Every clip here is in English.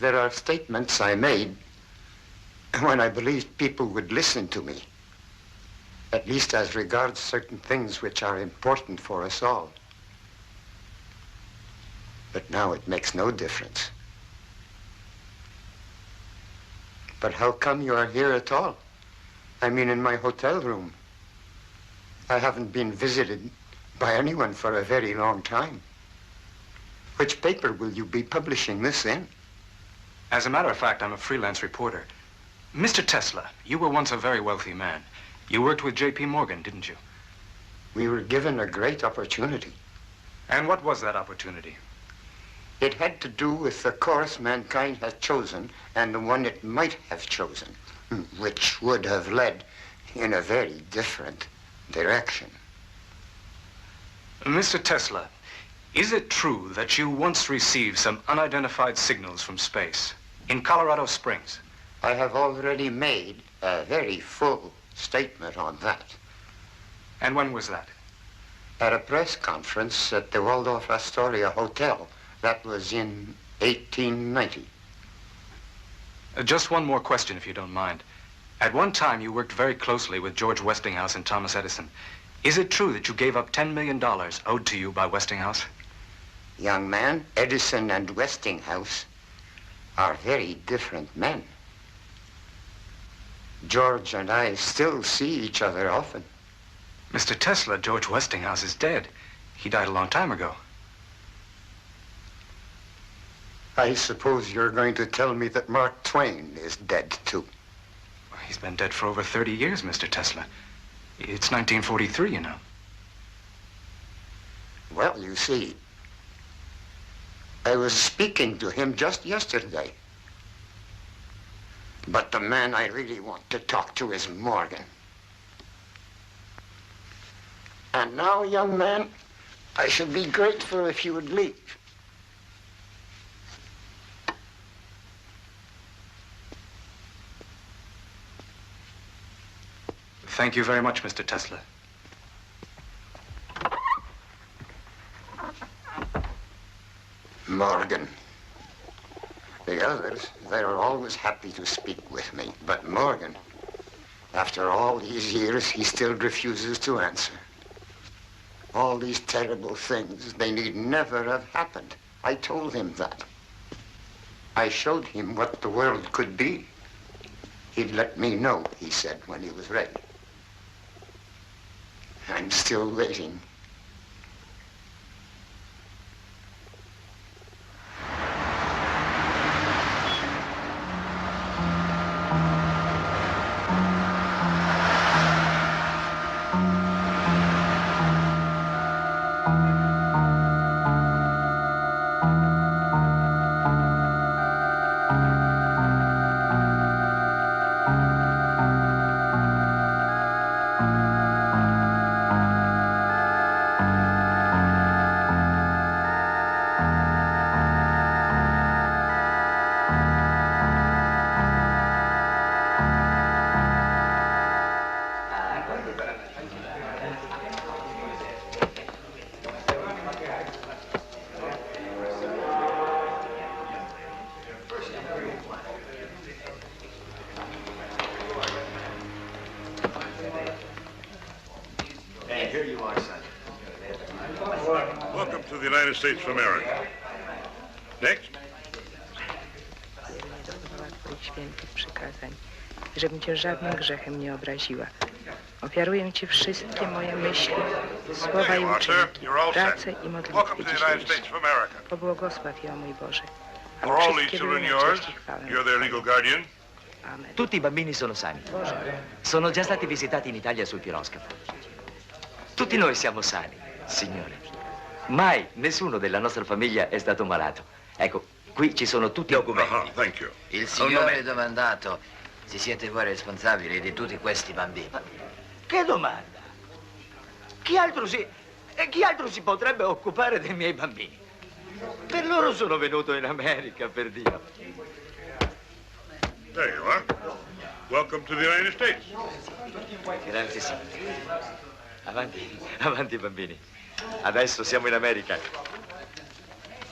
There are statements I made when I believed people would listen to me, at least as regards certain things which are important for us all. But now it makes no difference. But how come you are here at all? I mean, in my hotel room. I haven't been visited by anyone for a very long time. Which paper will you be publishing this in? As a matter of fact, I'm a freelance reporter. Mr. Tesla, you were once a very wealthy man. You worked with J.P. Morgan, didn't you? We were given a great opportunity. And what was that opportunity? It had to do with the course mankind had chosen and the one it might have chosen, which would have led in a very different direction. Mr. Tesla, is it true that you once received some unidentified signals from space in Colorado Springs? I have already made a very full statement on that. And when was that? At a press conference at the Waldorf Astoria Hotel. That was in 1890. Just one more question, if you don't mind. At one time, you worked very closely with George Westinghouse and Thomas Edison. Is it true that you gave up $10 million owed to you by Westinghouse? Young man, Edison and Westinghouse are very different men. George and I still see each other often. Mr. Tesla, George Westinghouse is dead. He died a long time ago. I suppose you're going to tell me that Mark Twain is dead, too. He's been dead for over 30 years, Mr. Tesla. It's 1943, you know. Well, you see, I was speaking to him just yesterday. But the man I really want to talk to is Morgan. And now, young man, I should be grateful if you would leave. Thank you very much, Mr. Tesla. Morgan. The others, they are always happy to speak with me. But Morgan, after all these years, he still refuses to answer. All these terrible things, they need never have happened. I told him that. I showed him what the world could be. He'd let me know, he said, when he was ready. I'm still waiting. States of America. Next. Twoich świętych przykazań, żebym cię żadnym grzechem nie obraziła. Ofiaruję ci wszystkie moje myśli, słowa i uczynki, pracę i modlitwy dzisiejsze. Pobłogosław je, o mój Boże, aby wszystkie były na cześć i chwałę. Amen. Tutti i bambini sono sani. Sono già stati visitati in Italia sul piroscafo. Tutti noi siamo sani, Signore. Mai nessuno della nostra famiglia è stato malato. Ecco, qui ci sono tutti i documenti. Thank you. Il Signore domandato, Se siete voi responsabili di tutti questi bambini. Ma che domanda? Chi altro si potrebbe occupare dei miei bambini? Per loro sono venuto in America, per Dio. There you are. Welcome to the United States. Grazie, sì. Avanti, avanti, bambini. Adesso siamo in America.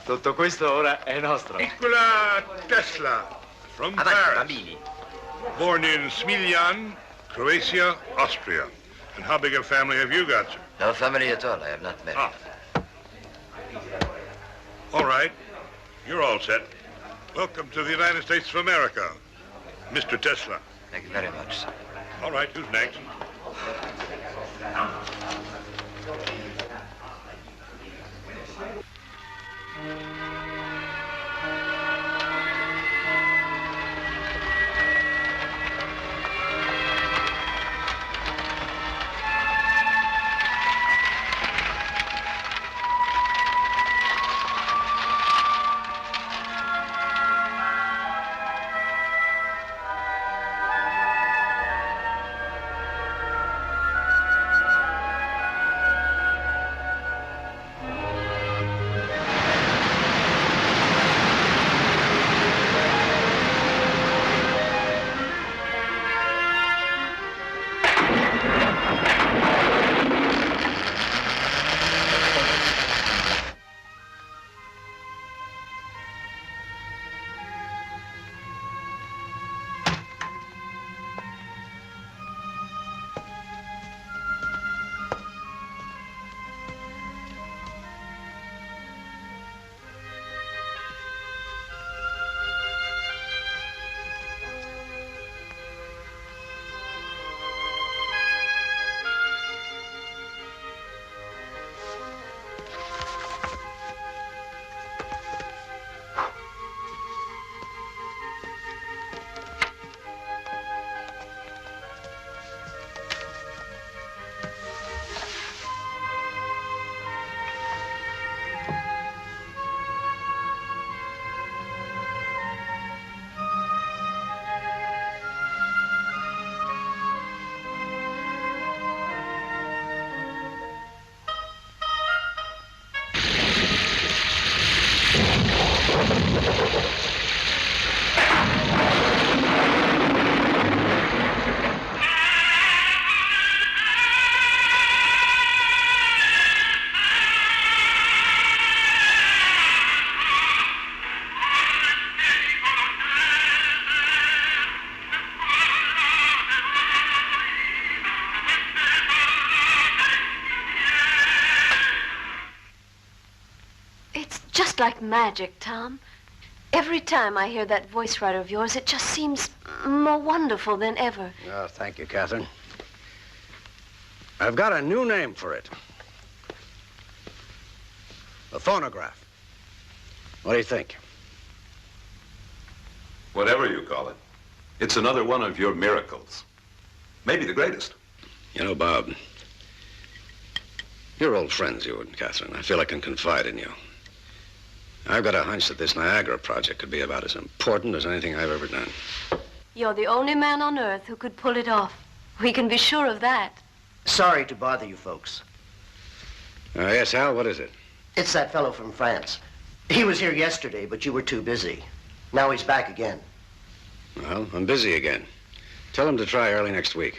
Tutto questo ora è nostro. Nikola Tesla, from Avanti, Paris. bambini. Born in Smiljan, Croatia, Austria. And how big a family have you got, sir? No family at all. I have not married. Ah. All right. You're all set. Welcome to the United States of America, Mr. Tesla. Thank you very much, sir. All right, who's next? Like magic, Tom. Every time I hear that voice writer of yours, it just seems more wonderful than ever. Oh, thank you, Catherine. I've got a new name for it. The phonograph. What do you think? Whatever you call it. It's another one of your miracles. Maybe the greatest. You know, Bob, you're old friends, you and Catherine. I feel I can confide in you. I've got a hunch that this Niagara project could be about as important as anything I've ever done. You're the only man on Earth who could pull it off. We can be sure of that. Sorry to bother you folks. Yes, Al, what is it? It's that fellow from France. He was here yesterday, but you were too busy. Now he's back again. Well, I'm busy again. Tell him to try early next week.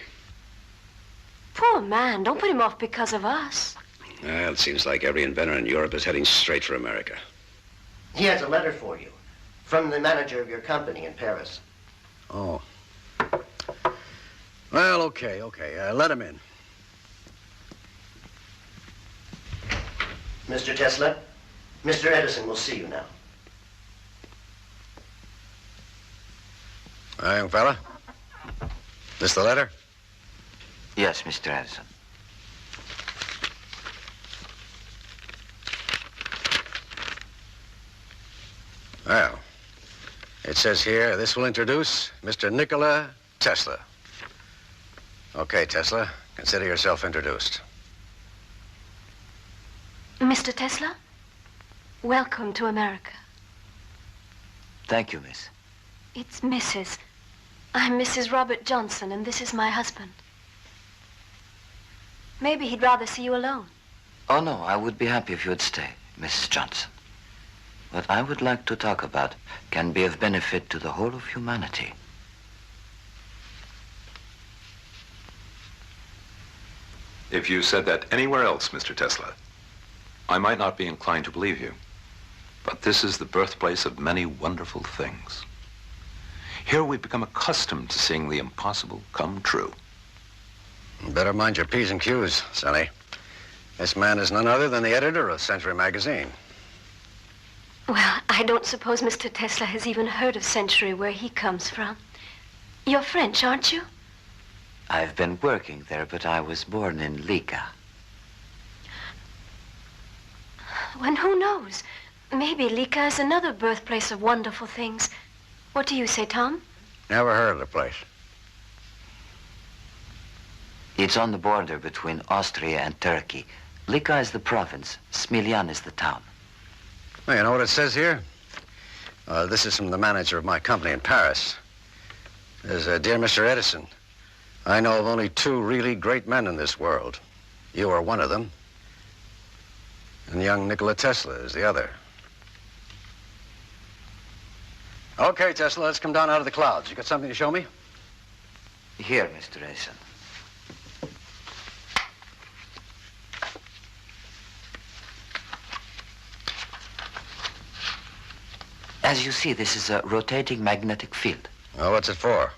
Poor man. Don't put him off because of us. Well, it seems like every inventor in Europe is heading straight for America. He has a letter for you from the manager of your company in Paris. Oh. Well, okay. Let him in. Mr. Tesla, Mr. Edison will see you now. Hi, young fella. This the letter? Yes, Mr. Edison. Well, it says here, this will introduce Mr. Nikola Tesla. Okay, Tesla, consider yourself introduced. Mr. Tesla, welcome to America. Thank you, miss. It's Mrs. I'm Mrs. Robert Johnson, and this is my husband. Maybe he'd rather see you alone. Oh, no, I would be happy if you would stay, Mrs. Johnson. What I would like to talk about can be of benefit to the whole of humanity. If you said that anywhere else, Mr. Tesla, I might not be inclined to believe you. But this is the birthplace of many wonderful things. Here we've become accustomed to seeing the impossible come true. You better mind your P's and Q's, Sonny. This man is none other than the editor of Century magazine. Well, I don't suppose Mr. Tesla has even heard of Century, where he comes from. You're French, aren't you? I've been working there, but I was born in Liga. Well, who knows? Maybe Liga is another birthplace of wonderful things. What do you say, Tom? Never heard of the place. It's on the border between Austria and Turkey. Liga is the province. Smiljan is the town. Well, you know what it says here? This is from the manager of my company in Paris. It says, Dear Mr. Edison, I know of only two really great men in this world. You are one of them, and young Nikola Tesla is the other. Okay, Tesla, let's come down out of the clouds. You got something to show me? Here, Mr. Edison. As you see, this is a rotating magnetic field. Oh, what's it for?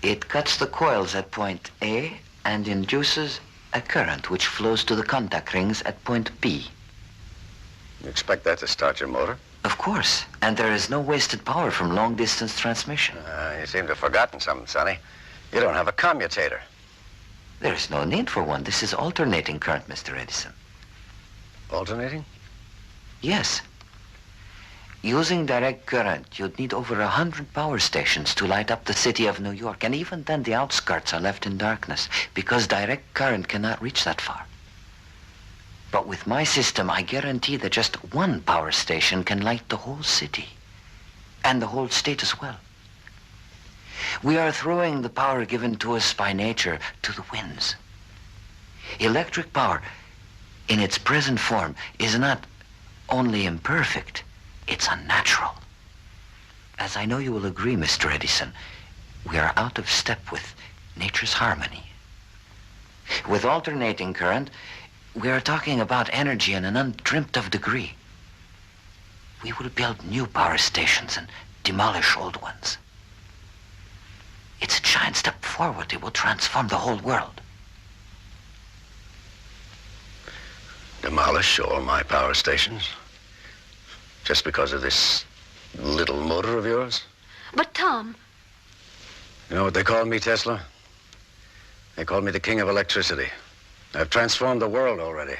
It cuts the coils at point A and induces a current which flows to the contact rings at point B. You expect that to start your motor? Of course. And there is no wasted power from long-distance transmission. You seem to have forgotten something, Sonny. You don't have a commutator. There is no need for one. This is alternating current, Mr. Edison. Alternating? Yes. Using direct current, you'd need over 100 power stations to light up the city of New York. And even then, the outskirts are left in darkness because direct current cannot reach that far. But with my system, I guarantee that just one power station can light the whole city and the whole state as well. We are throwing the power given to us by nature to the winds. Electric power, in its present form, is not only imperfect, it's unnatural. As I know you will agree, Mr. Edison, we are out of step with nature's harmony. With alternating current, we are talking about energy in an undreamt of degree. We will build new power stations and demolish old ones. It's a giant step forward. It will transform the whole world. Demolish all my power stations? Just because of this little motor of yours? But, Tom... You know what they call me, Tesla? They call me the king of electricity. I've transformed the world already.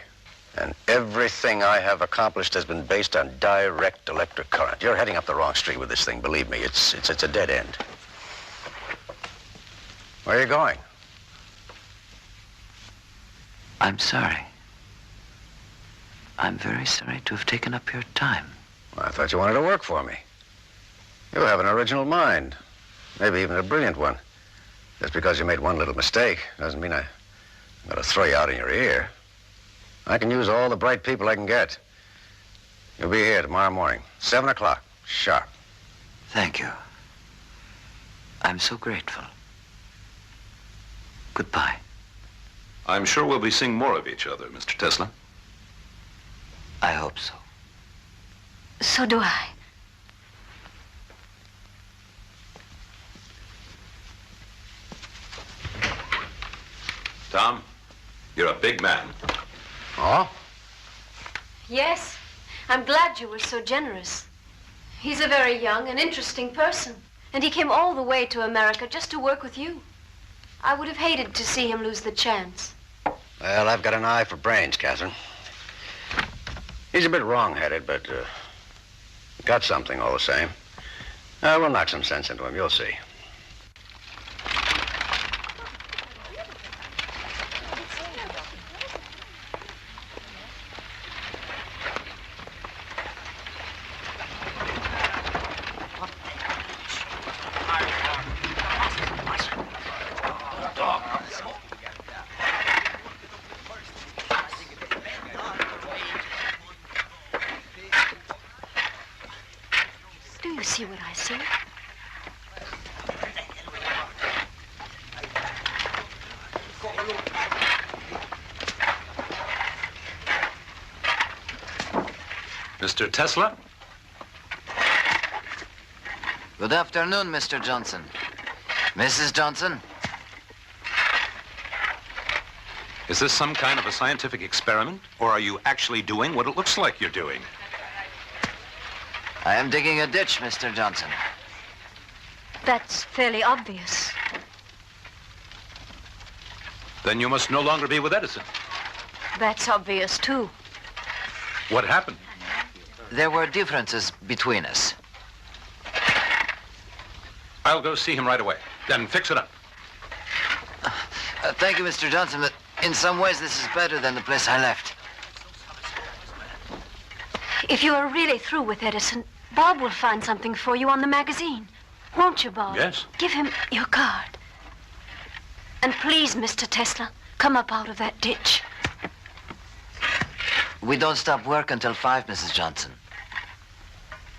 And everything I have accomplished has been based on direct electric current. You're heading up the wrong street with this thing, believe me. It's a dead end. Where are you going? I'm sorry. I'm very sorry to have taken up your time. Well, I thought you wanted to work for me. You have an original mind. Maybe even a brilliant one. Just because you made one little mistake doesn't mean I'm going to throw you out in your ear. I can use all the bright people I can get. You'll be here tomorrow morning, 7 o'clock, sharp. Thank you. I'm so grateful. Goodbye. I'm sure we'll be seeing more of each other, Mr. Tesla. I hope so. So do I. Tom, you're a big man. Oh? Yes. I'm glad you were so generous. He's a very young and interesting person. And he came all the way to America just to work with you. I would have hated to see him lose the chance. Well, I've got an eye for brains, Catherine. He's a bit wrong-headed, but got something all the same. We'll knock some sense into him, you'll see. see? Mr. Tesla? Good afternoon, Mr. Johnson. Mrs. Johnson? Is this some kind of a scientific experiment, or are you actually doing what it looks like you're doing? I am digging a ditch, Mr. Johnson. That's fairly obvious. Then you must no longer be with Edison. That's obvious, too. What happened? There were differences between us. I'll go see him right away. Then fix it up. Thank you, Mr. Johnson, but in some ways this is better than the place I left. If you are really through with Edison, Bob will find something for you on the magazine. Won't you, Bob? Yes. Give him your card. And please, Mr. Tesla, come up out of that ditch. We don't stop work until 5, Mrs. Johnson.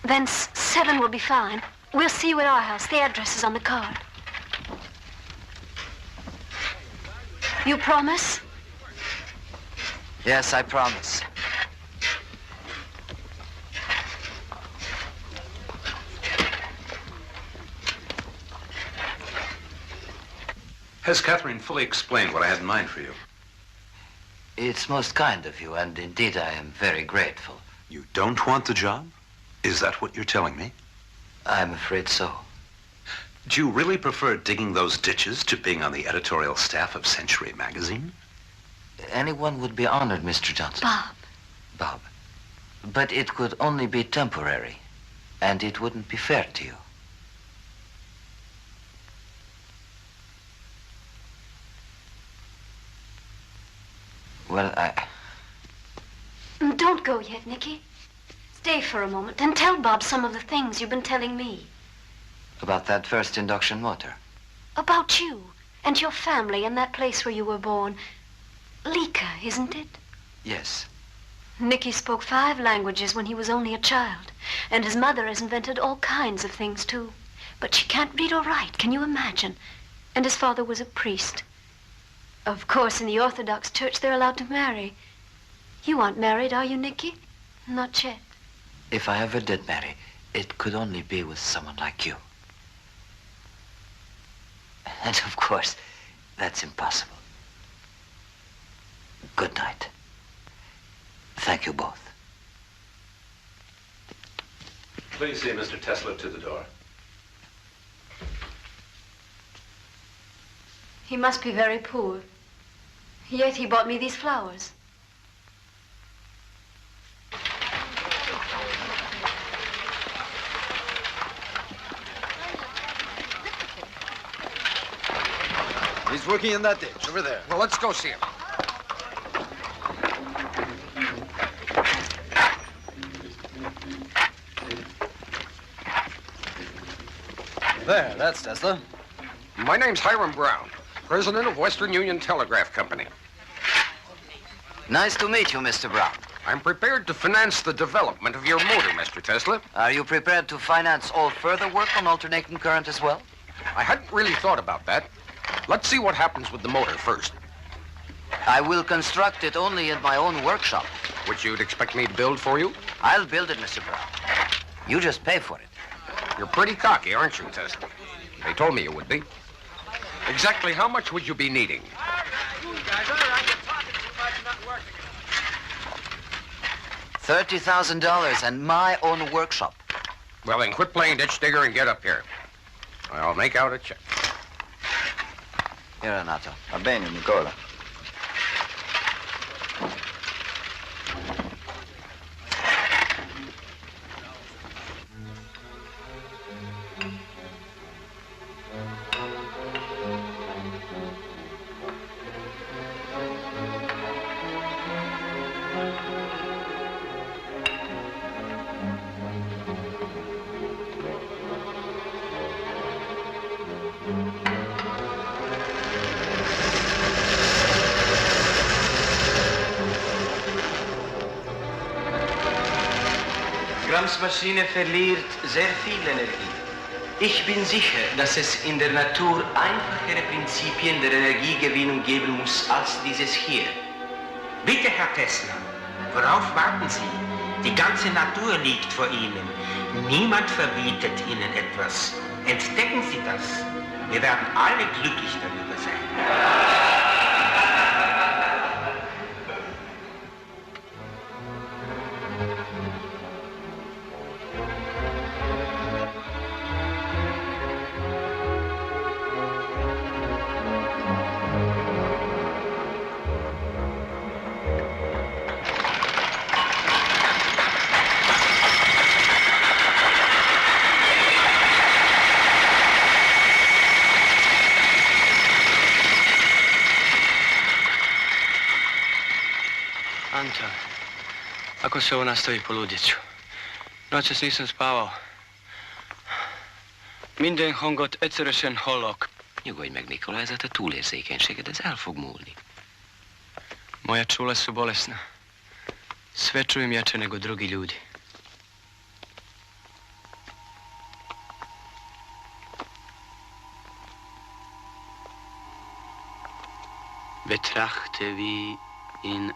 Then 7 will be fine. We'll see you at our house. The address is on the card. You promise? Yes, I promise. Has Catherine fully explained what I had in mind for you? It's most kind of you, and indeed I am very grateful. You don't want the job? Is that what you're telling me? I'm afraid so. Do you really prefer digging those ditches to being on the editorial staff of Century magazine? Anyone would be honored, Mr. Johnson. Bob. But it could only be temporary, and it wouldn't be fair to you. Well, Don't go yet, Nicky. Stay for a moment and tell Bob some of the things you've been telling me. About that first induction motor. About you and your family and that place where you were born. Lika, isn't it? Yes. Nicky spoke 5 languages when he was only a child. And his mother has invented all kinds of things, too. But she can't read or write, can you imagine? And his father was a priest. Of course, in the Orthodox Church, they're allowed to marry. You aren't married, are you, Nicky? Not yet. If I ever did marry, it could only be with someone like you. And of course, that's impossible. Good night. Thank you both. Please see Mr. Tesla to the door. He must be very poor. Yet he bought me these flowers. He's working in that ditch, over there. Well, let's go see him. There, that's Tesla. My name's Hiram Brown, president of Western Union Telegraph Company. Nice to meet you, Mr. Brown. I'm prepared to finance the development of your motor, Mr. Tesla. Are you prepared to finance all further work on alternating current as well? I hadn't really thought about that. Let's see what happens with the motor first. I will construct it only in my own workshop. Which you'd expect me to build for you? I'll build it, Mr. Brown. You just pay for it. You're pretty cocky, aren't you, Tesla? They told me you would be. Exactly how much would you be needing? $30,000 and my own workshop. Well, then quit playing ditch digger and get up here. I'll make out a check. Here, Renato. Va bene, Nikola. Gramsmaschine verliert sehr viel Energie. Ich bin sicher, dass es in der Natur einfachere Prinzipien der Energiegewinnung geben muss als dieses hier. Bitte, Herr Tesla, worauf warten Sie? Die ganze Natur liegt vor Ihnen. Niemand verbietet Ihnen etwas. Entdecken Sie das. Wir werden alle glücklich darüber sein. Ako se ovo nastavi, poludjet ću. Noćas nisam spavao. Minden hangot egyszerűen hallok. Nyugodj meg, Nikola, ez a te túlérzékenységed, ez el fog múlni. Moja čula su bolesna. Sve čujem jače nego drugi ljudi. Betrachte wie in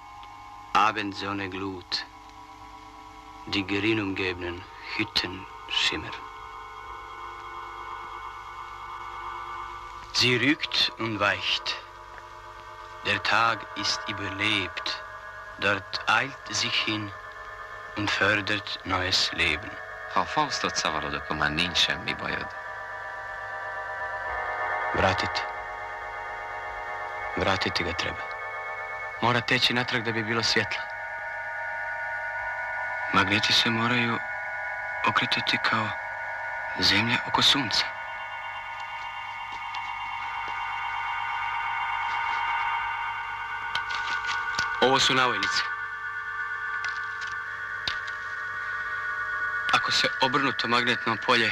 Abendsonne Glut die geringumgebenen Hütten schimmern. Sie rückt und weicht. Der Tag ist überlebt. Dort eilt sich hin und fördert neues Leben. Ha Faustot szavarod, akkor már nincs semmi bajod. Vratiti ga treba. Mora teći natrag da bi bilo svjetla. Magneti se moraju okretati kao zemlja oko sunca. Ovo su navojnice. Ako se obrnuto magnetno polje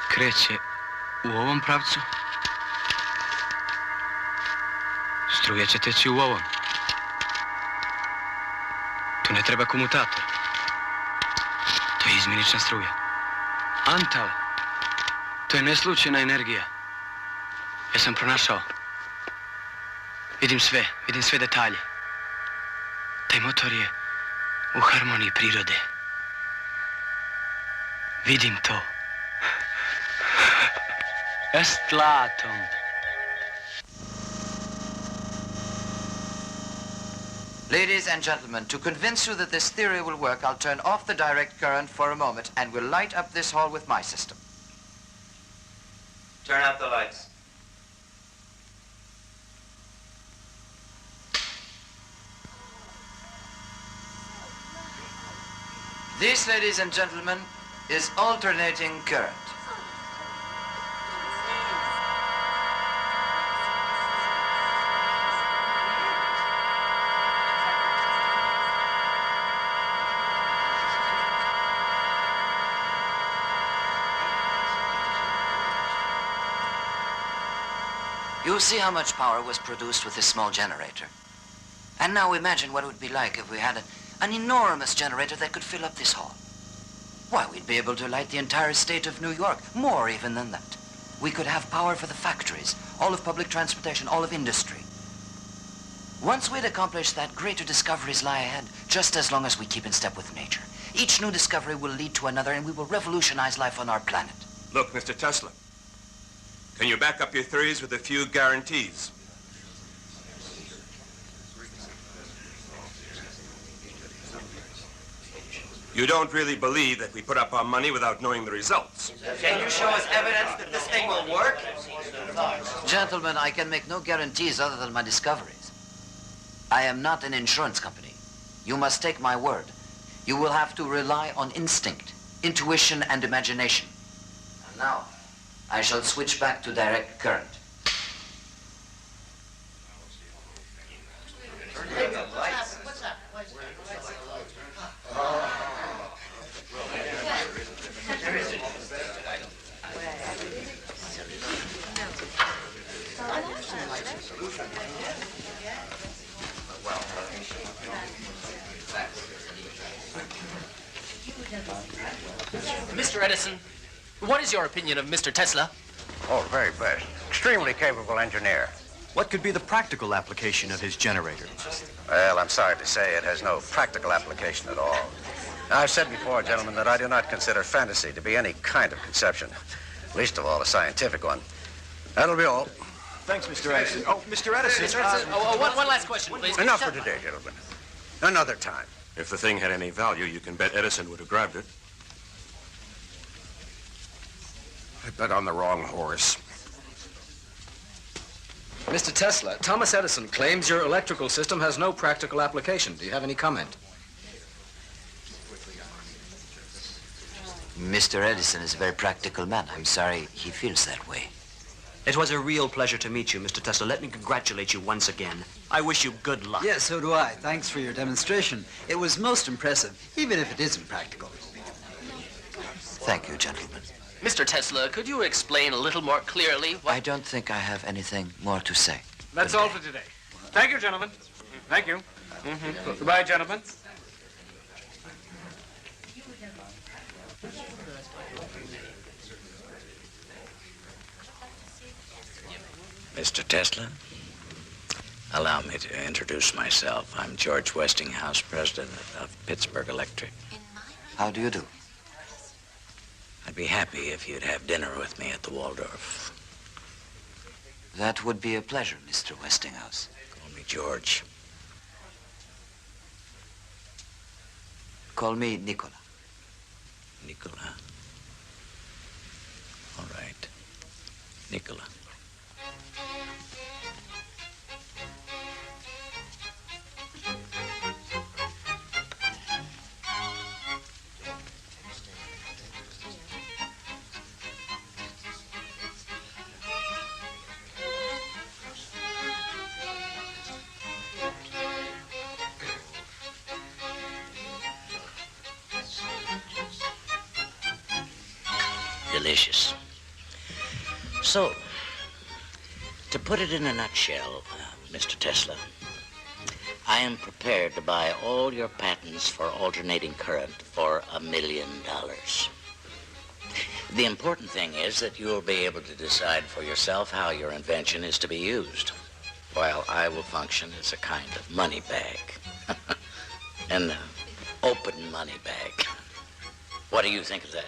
kreće u ovom pravcu, struja će teći u ovom. Tu ne treba komutator. To je izmjenična struja. Antal, to je neslučajna energija. Ja sam pronašao. Vidim sve detalje. Taj motor je u harmoniji prirode. Vidim to. Est latum. Ladies and gentlemen, to convince you that this theory will work, I'll turn off the direct current for a moment and we'll light up this hall with my system. Turn out the lights. This, ladies and gentlemen, is alternating current. You see how much power was produced with this small generator. And now imagine what it would be like if we had an enormous generator that could fill up this hall. Why, we'd be able to light the entire state of New York, more even than that. We could have power for the factories, all of public transportation, all of industry. Once we'd accomplished that, greater discoveries lie ahead, just as long as we keep in step with nature. Each new discovery will lead to another, and we will revolutionize life on our planet. Look, Mr. Tesla, can you back up your theories with a few guarantees? You don't really believe that we put up our money without knowing the results. Can you show us evidence that this thing will work? Gentlemen, I can make no guarantees other than my discoveries. I am not an insurance company. You must take my word. You will have to rely on instinct, intuition, and imagination. And now, I shall switch back to direct current. Mr. Edison, What is your opinion of Mr. Tesla? Oh, very best. Extremely capable engineer. What could be the practical application of his generator? Well, I'm sorry to say it has no practical application at all. I've said before, gentlemen, that I do not consider fantasy to be any kind of conception, least of all a scientific one. That'll be all. Thanks, Mr. Edison. Oh, Mr. Edison. Mr. Edison, one last question, please. Enough for today, gentlemen. Another time. If the thing had any value, you can bet Edison would have grabbed it. I bet on the wrong horse. Mr. Tesla, Thomas Edison claims your electrical system has no practical application. Do you have any comment? Mr. Edison is a very practical man. I'm sorry he feels that way. It was a real pleasure to meet you, Mr. Tesla. Let me congratulate you once again. I wish you good luck. Yes, so do I. Thanks for your demonstration. It was most impressive, even if it isn't practical. Thank you, gentlemen. Mr. Tesla, could you explain a little more clearly what... I don't think I have anything more to say. That's all for today. Thank you, gentlemen. Thank you. Goodbye, gentlemen. Mr. Tesla, allow me to introduce myself. I'm George Westinghouse, president of Pittsburgh Electric. How do you do? I'd be happy if you'd have dinner with me at the Waldorf. That would be a pleasure, Mr. Westinghouse. Call me George. Call me Nikola. Nikola. All right. Nikola. Delicious. So, to put it in a nutshell, Mr. Tesla, I am prepared to buy all your patents for alternating current for $1 million. The important thing is that you'll be able to decide for yourself how your invention is to be used, while I will function as a kind of money bag. An open money bag. What do you think of that?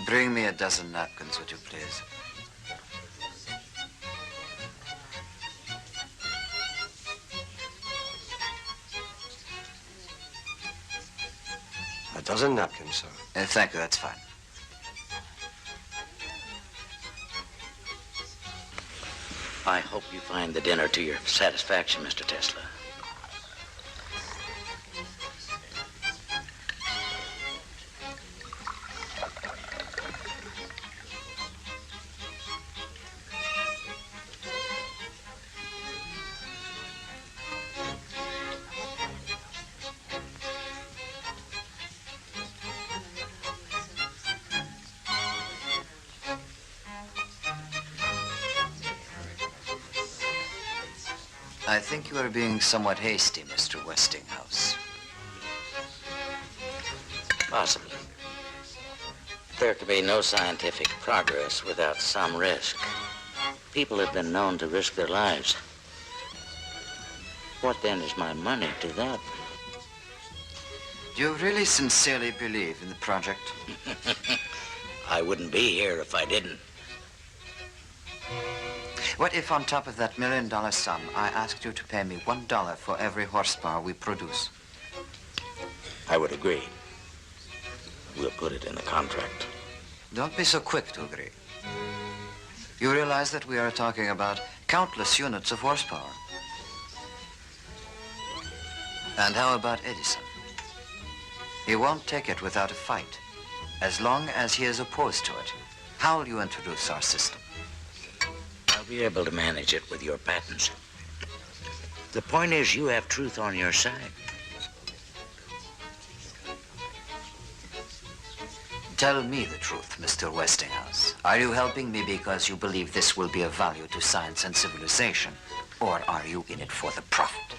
Bring me a dozen napkins, would you please? A dozen napkins, sir. Thank you, that's fine. I hope you find the dinner to your satisfaction, Mr. Tesla. I think you are being somewhat hasty, Mr. Westinghouse. Possibly. There can be no scientific progress without some risk. People have been known to risk their lives. What then is my money to that? Do you really sincerely believe in the project? I wouldn't be here if I didn't. What if on top of that $1 million sum, I asked you to pay me $1 for every horsepower we produce? I would agree. We'll put it in the contract. Don't be so quick to agree. You realize that we are talking about countless units of horsepower. And how about Edison? He won't take it without a fight, as long as he is opposed to it. How will you introduce our system? I'll be able to manage it with your patents. The point is, you have truth on your side. Tell me the truth, Mr. Westinghouse. Are you helping me because you believe this will be of value to science and civilization? Or are you in it for the profit?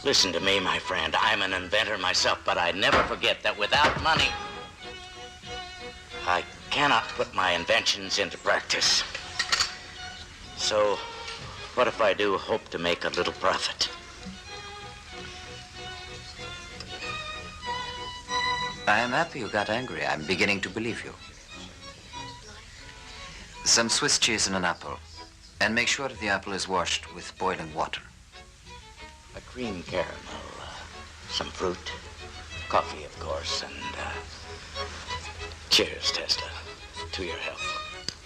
Listen to me, my friend. I'm an inventor myself, but I never forget that without money, I cannot put my inventions into practice. So, what if I do hope to make a little profit? I am happy you got angry. I'm beginning to believe you. Some Swiss cheese and an apple. And make sure the apple is washed with boiling water. A cream caramel, some fruit, coffee, of course, and cheers, Tesla, to your health.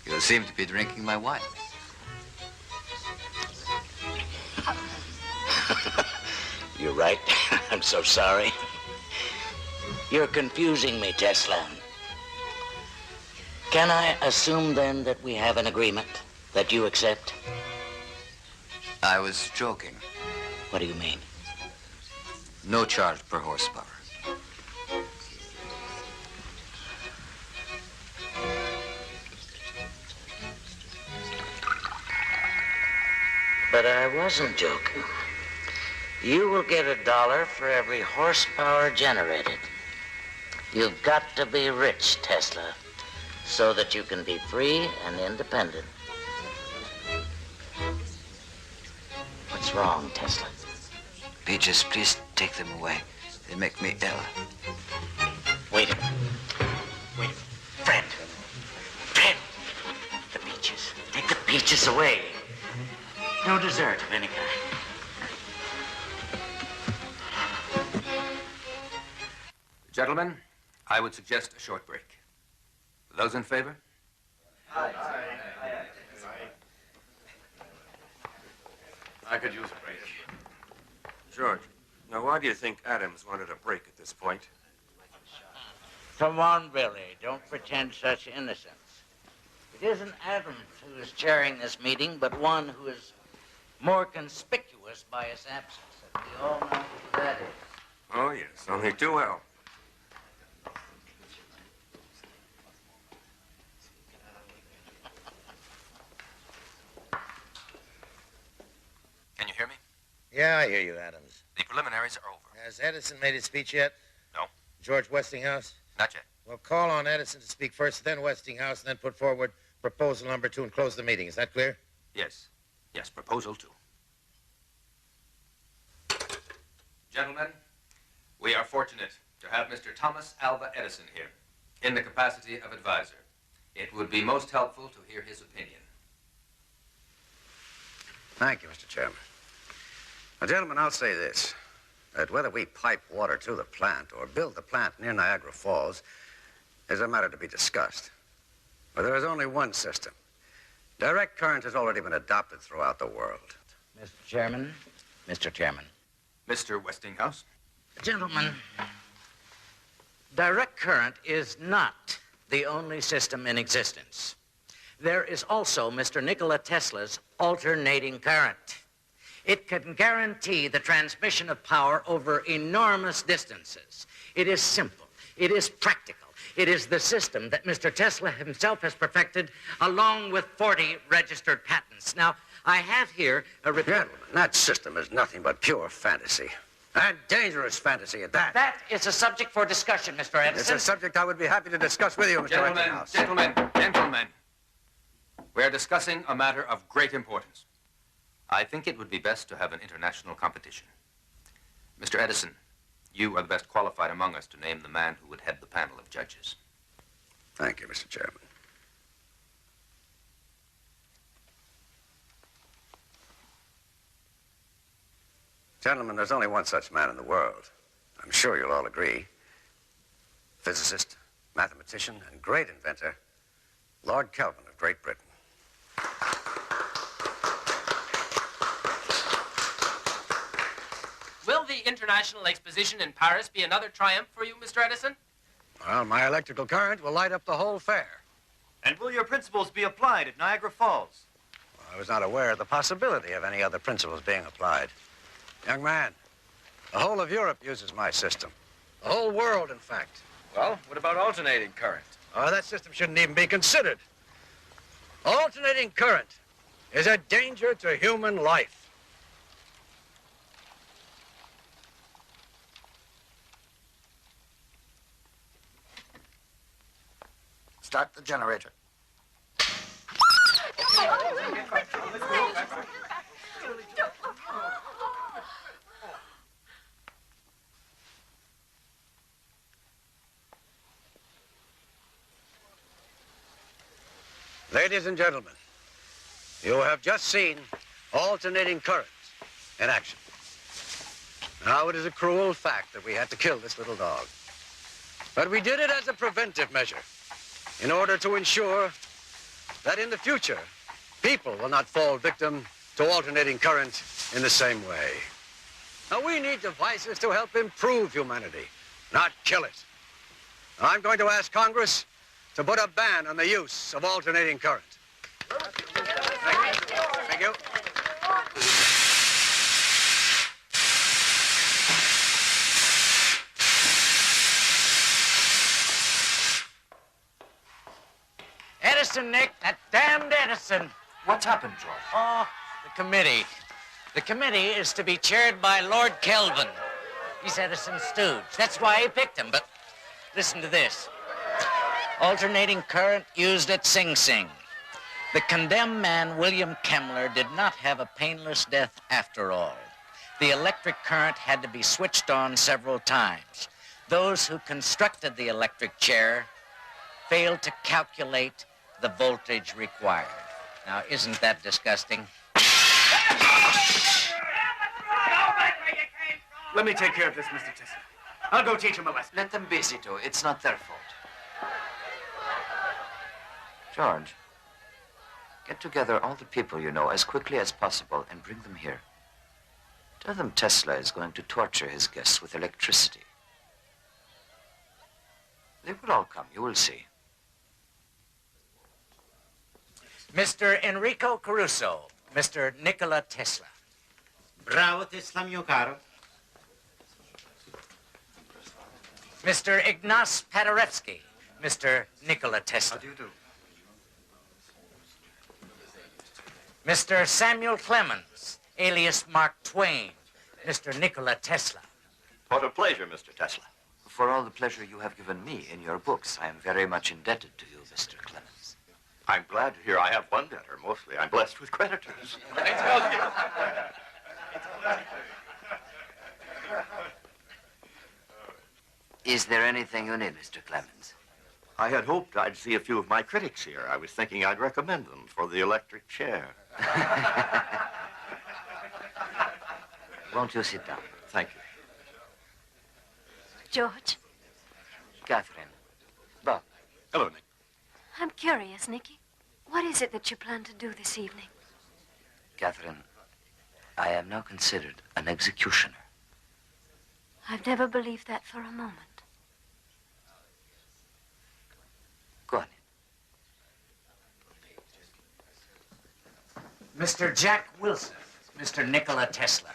You seem to be drinking my wine. You're right. I'm so sorry. You're confusing me, Tesla. Can I assume, then, that we have an agreement that you accept? I was joking. What do you mean? No charge per horsepower. But I wasn't joking. You will get $1 for every horsepower generated. You've got to be rich, Tesla, so that you can be free and independent. What's wrong, Tesla? Peaches, please take them away. They make me ill. Wait a minute. Wait. Fred. Fred. The peaches. Take the peaches away. No dessert of any kind. Gentlemen, I would suggest a short break. Those in favor? Aye. I could use a break. George, now why do you think Adams wanted a break at this point? Come on, Billy. Don't pretend such innocence. It isn't Adams who is chairing this meeting, but one who is more conspicuous by his absence. And we all know who that is. Oh, yes, only too well. Can you hear me? Yeah, I hear you, Adams. The preliminaries are over. Has Edison made his speech yet? No. George Westinghouse? Not yet. Well, call on Edison to speak first, then Westinghouse, and then put forward proposal number 2 and close the meeting. Is that clear? Yes. Yes, proposal 2. Gentlemen, we are fortunate to have Mr. Thomas Alva Edison here in the capacity of advisor. It would be most helpful to hear his opinion. Thank you, Mr. Chairman. Now, gentlemen, I'll say this, that whether we pipe water to the plant or build the plant near Niagara Falls is a matter to be discussed. But there is only one system. Direct current has already been adopted throughout the world. Mr. Chairman. Mr. Chairman. Mr. Westinghouse. Gentlemen, direct current is not the only system in existence. There is also Mr. Nikola Tesla's alternating current. It can guarantee the transmission of power over enormous distances. It is simple. It is practical. It is the system that Mr. Tesla himself has perfected, along with 40 registered patents. Now, I have here a report. Gentlemen, that system is nothing but pure fantasy. And dangerous fantasy at that. That is a subject for discussion, Mr. Edison. It's a subject I would be happy to discuss with you, Mr. Westinghouse. Gentlemen. We are discussing a matter of great importance. I think it would be best to have an international competition. Mr. Edison, you are the best qualified among us to name the man who would head the panel of judges. Thank you, Mr. Chairman. Gentlemen, there's only one such man in the world. I'm sure you'll all agree. Physicist, mathematician, and great inventor, Lord Kelvin of Great Britain. Will the International Exposition in Paris be another triumph for you, Mr. Edison? Well, my electrical current will light up the whole fair. And will your principles be applied at Niagara Falls? Well, I was not aware of the possibility of any other principles being applied. Young man, the whole of Europe uses my system. The whole world, in fact. Well, what about alternating current? Oh, that system shouldn't even be considered. Alternating current is a danger to human life. Start the generator. Ladies and gentlemen, you have just seen alternating currents in action. Now, it is a cruel fact that we had to kill this little dog. But we did it as a preventive measure in order to ensure that in the future, people will not fall victim to alternating current in the same way. Now, we need devices to help improve humanity, not kill it. Now, I'm going to ask Congress to put a ban on the use of alternating current. Thank you. Edison, Nick, that damned Edison. What's happened, George? Oh, the committee. The committee is to be chaired by Lord Kelvin. He's Edison's stooge. That's why he picked him, but listen to this. Alternating current used at Sing Sing. The condemned man, William Kemmler, did not have a painless death after all. The electric current had to be switched on several times. Those who constructed the electric chair failed to calculate the voltage required. Now, isn't that disgusting? Let me take care of this, Mr. Tesla. I'll go teach him a lesson. Let them be, Zito. It's not their fault. George, get together all the people you know as quickly as possible and bring them here. Tell them Tesla is going to torture his guests with electricity. They will all come, you will see. Mr. Enrico Caruso, Mr. Nikola Tesla. Bravo, Tesla, mio caro. Mr. Ignace Paderewski, Mr. Nikola Tesla. How do you do? Mr. Samuel Clemens, alias Mark Twain, Mr. Nikola Tesla. What a pleasure, Mr. Tesla. For all the pleasure you have given me in your books, I am very much indebted to you, Mr. Clemens. I'm glad to hear I have one debtor. Mostly I'm blessed with creditors. I tell you. Is there anything you need, Mr. Clemens? I had hoped I'd see a few of my critics here. I was thinking I'd recommend them for the electric chair. Won't you sit down? Thank you. George, Catherine. Bob. Hello, Nick. I'm curious, Nicky. What is it that you plan to do this evening? Catherine, I am now considered an executioner. I've never believed that for a moment. Go on. Mr. Jack Wilson, Mr. Nikola Tesla.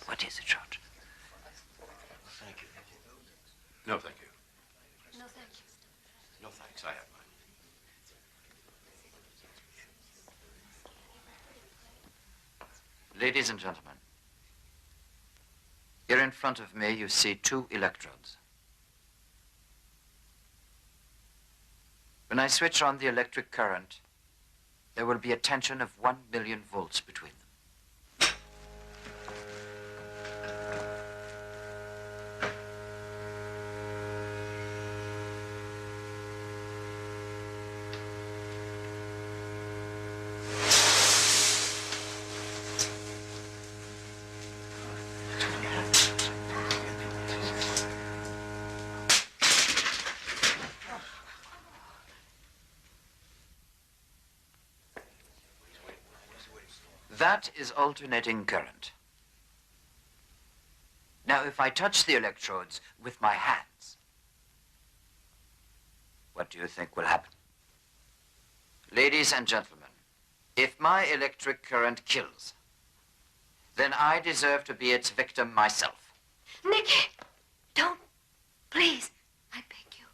What is it, George? Thank you. No, thank you. No, thank you. No, thanks. I have mine. Ladies and gentlemen, here in front of me you see two electrodes. When I switch on the electric current, there will be a tension of 1 million volts between them. That is alternating current. Now, if I touch the electrodes with my hands, what do you think will happen? Ladies and gentlemen, if my electric current kills, then I deserve to be its victim myself. Nicky, don't. Please, I beg you.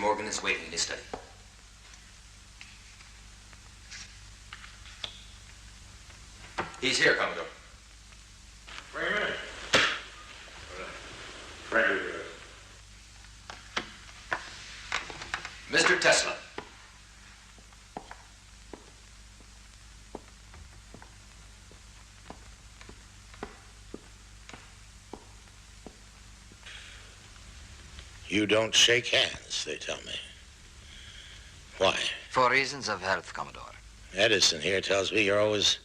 Morgan is waiting in his study. He's here, Commodore. Bring him in. Mr. Tesla. You don't shake hands, they tell me. Why? For reasons of health, Commodore. Edison here tells me you're always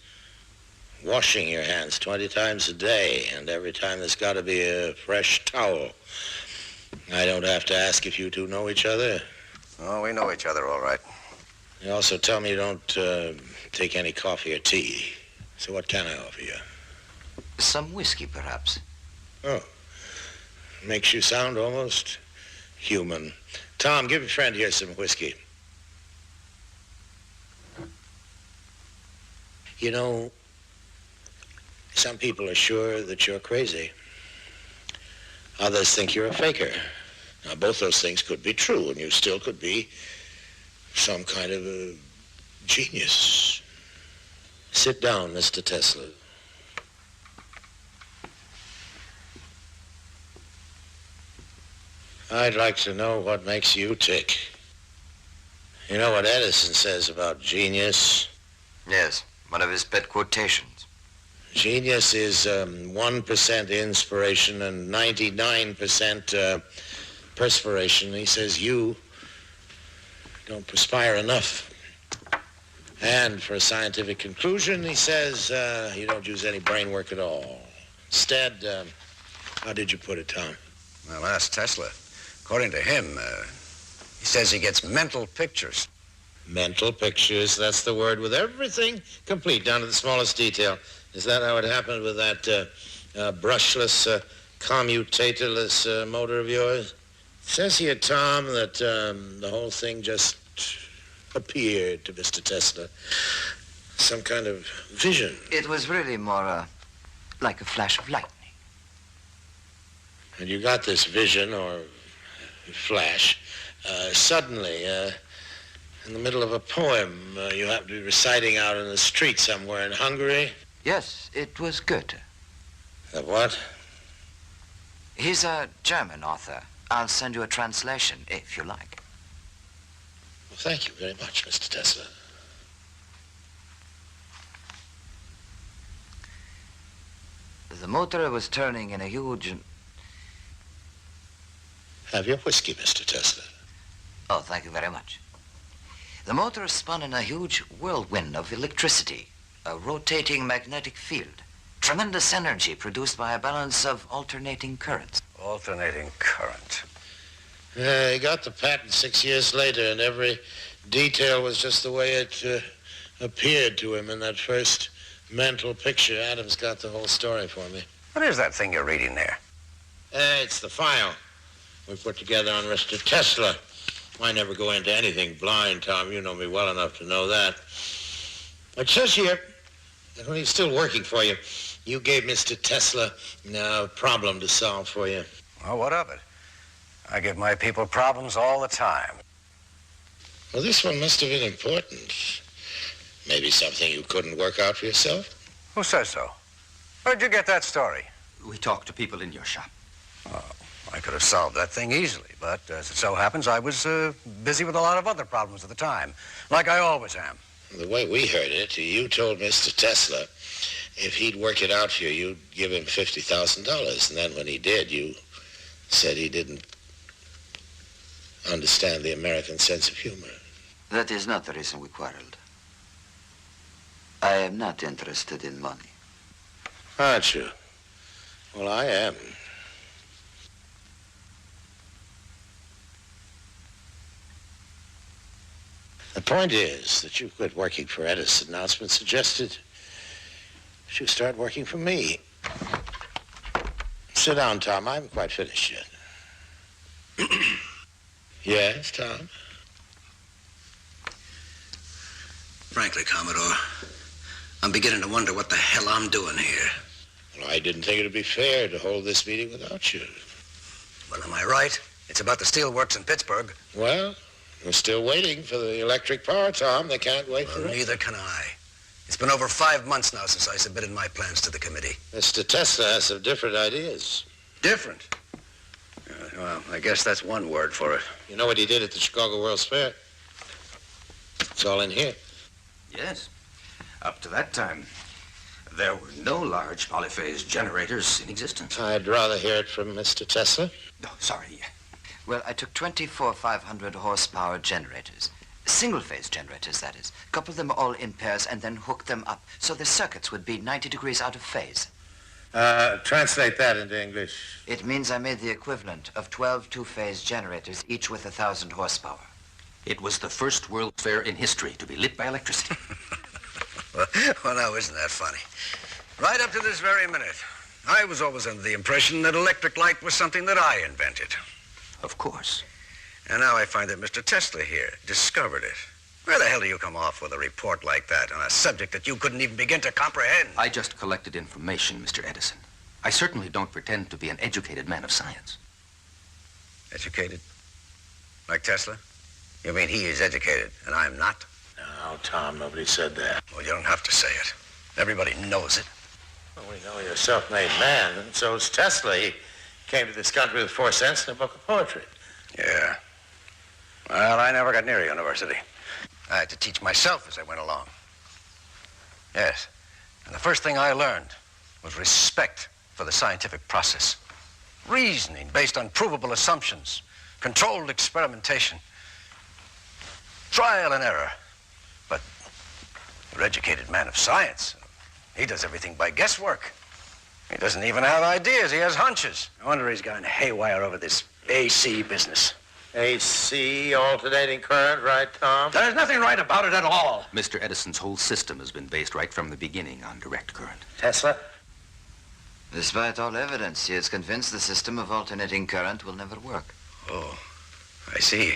washing your hands 20 times a day, and every time there's got to be a fresh towel. I don't have to ask if you two know each other. Oh, we know each other all right. You also tell me you don't take any coffee or tea. So what can I offer you? Some whiskey, perhaps. Oh. Makes you sound almost human. Tom, give your friend here some whiskey. You know, some people are sure that you're crazy. Others think you're a faker. Now, both those things could be true, and you still could be some kind of a genius. Sit down, Mr. Tesla. I'd like to know what makes you tick. You know what Edison says about genius? Yes, one of his pet quotations. Genius is 1% inspiration and 99% perspiration. He says you don't perspire enough. And for a scientific conclusion, he says you don't use any brain work at all. Instead, how did you put it, Tom? Well, ask Tesla. According to him, he says he gets mental pictures. Mental pictures, that's the word, with everything complete, down to the smallest detail. Is that how it happened with that brushless, commutatorless motor of yours? It says here, Tom, that the whole thing just appeared to Mr. Tesla. Some kind of vision. It was really more like a flash of lightning. And you got this vision, or flash, suddenly, in the middle of a poem. You happened to be reciting out in the street somewhere in Hungary? Yes, it was Goethe. The what? He's a German author. I'll send you a translation, if you like. Well, thank you very much, Mr. Tesla. The motor was turning in a huge... Have your whiskey, Mr. Tesla. Oh, thank you very much. The motor spun in a huge whirlwind of electricity, a rotating magnetic field, tremendous energy produced by a balance of alternating currents. Alternating current. He got the patent 6 years later, and every detail was just the way it appeared to him in that first mental picture. Adam's got the whole story for me. What is that thing you're reading there? It's the file we put together on Mr. Tesla. I never go into anything blind, Tom. You know me well enough to know that. It says here that when he's still working for you, you gave Mr. Tesla a problem to solve for you. Well, what of it? I give my people problems all the time. Well, this one must have been important. Maybe something you couldn't work out for yourself? Who says so? Where did you get that story? We talked to people in your shop. Oh, I could have solved that thing easily, but as it so happens, I was busy with a lot of other problems at the time, like I always am. The way we heard it, you told Mr. Tesla if he'd work it out for you, you'd give him $50,000. And then when he did, you said he didn't understand the American sense of humor. That is not the reason we quarreled. I am not interested in money. Aren't you? Well, I am. The point is that you quit working for Edison. Now it's been suggested that you start working for me. Sit down, Tom. I haven't quite finished yet. Yes, Tom? Frankly, Commodore, I'm beginning to wonder what the hell I'm doing here. Well, I didn't think it would be fair to hold this meeting without you. Well, am I right? It's about the steel works in Pittsburgh. Well, we're still waiting for the electric power, Tom. They can't wait for it. Neither can I. It's been over 5 months now since I submitted my plans to the committee. Mr. Tesla has some different ideas. Different? Well, I guess that's one word for it. You know what he did at the Chicago World's Fair? It's all in here. Yes. Up to that time, there were no large polyphase generators in existence. I'd rather hear it from Mr. Tesla. Oh, sorry. Well, I took 24 500 horsepower generators. Single-phase generators, that is. Coupled them all in pairs and then hooked them up so the circuits would be 90 degrees out of phase. Translate that into English. It means I made the equivalent of 12 two-phase generators, each with 1,000 horsepower. It was the first World's Fair in history to be lit by electricity. Well, now, isn't that funny? Right up to this very minute, I was always under the impression that electric light was something that I invented. Of course. And now I find that Mr. Tesla here discovered it. Where the hell do you come off with a report like that on a subject that you couldn't even begin to comprehend? I just collected information, Mr. Edison. I certainly don't pretend to be an educated man of science. Educated? Like Tesla? You mean he is educated and I'm not? No, Tom, nobody said that. Well, you don't have to say it. Everybody knows it. Well, we know you're a self-made man, and so is Tesla. He came to this country with 4 cents and a book of poetry. Yeah. Well, I never got near a university. I had to teach myself as I went along. Yes. And the first thing I learned was respect for the scientific process. Reasoning based on provable assumptions. Controlled experimentation. Trial and error. But you're an educated man of science. He does everything by guesswork. He doesn't even have ideas. He has hunches. No wonder he's gone haywire over this AC business. AC, alternating current, right, Tom? There's nothing right about it at all. Mr. Edison's whole system has been based right from the beginning on direct current. Tesla? Despite all evidence, he is convinced the system of alternating current will never work. Oh, I see.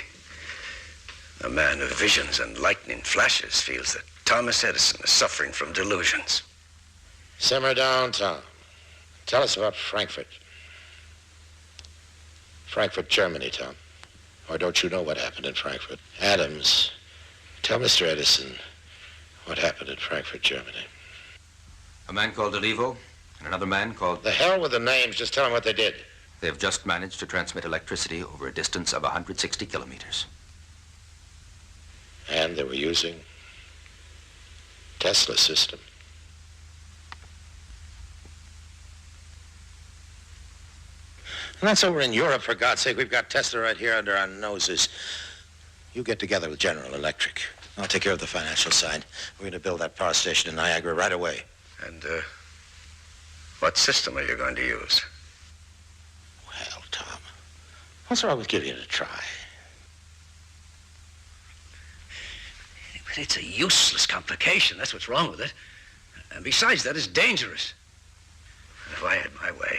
A man of visions and lightning flashes feels that Thomas Edison is suffering from delusions. Simmer down, Tom. Tell us about Frankfurt. Frankfurt, Germany, Tom. Or don't you know what happened in Frankfurt? Adams, tell Mr. Edison what happened in Frankfurt, Germany. A man called Olivo and another man called... The hell with the names. Just tell them what they did. They have just managed to transmit electricity over a distance of 160 kilometers. And they were using Tesla's system. And that's over in Europe, for God's sake. We've got Tesla right here under our noses. You get together with General Electric. I'll take care of the financial side. We're going to build that power station in Niagara right away. And, what system are you going to use? Well, Tom, what's wrong with giving it a try? But it's a useless complication. That's what's wrong with it. And besides that, it's dangerous. If I had my way,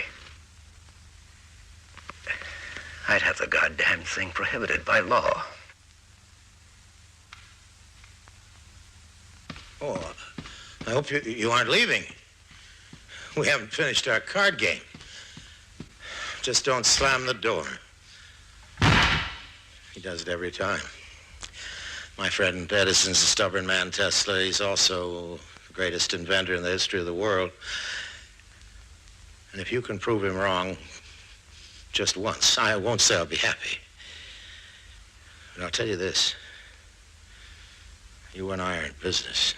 I'd have the goddamn thing prohibited by law. Oh, I hope you aren't leaving. We haven't finished our card game. Just don't slam the door. He does it every time. My friend Edison's a stubborn man, Tesla. He's also the greatest inventor in the history of the world. And if you can prove him wrong just once, I won't say I'll be happy. But I'll tell you this. You and I are in business.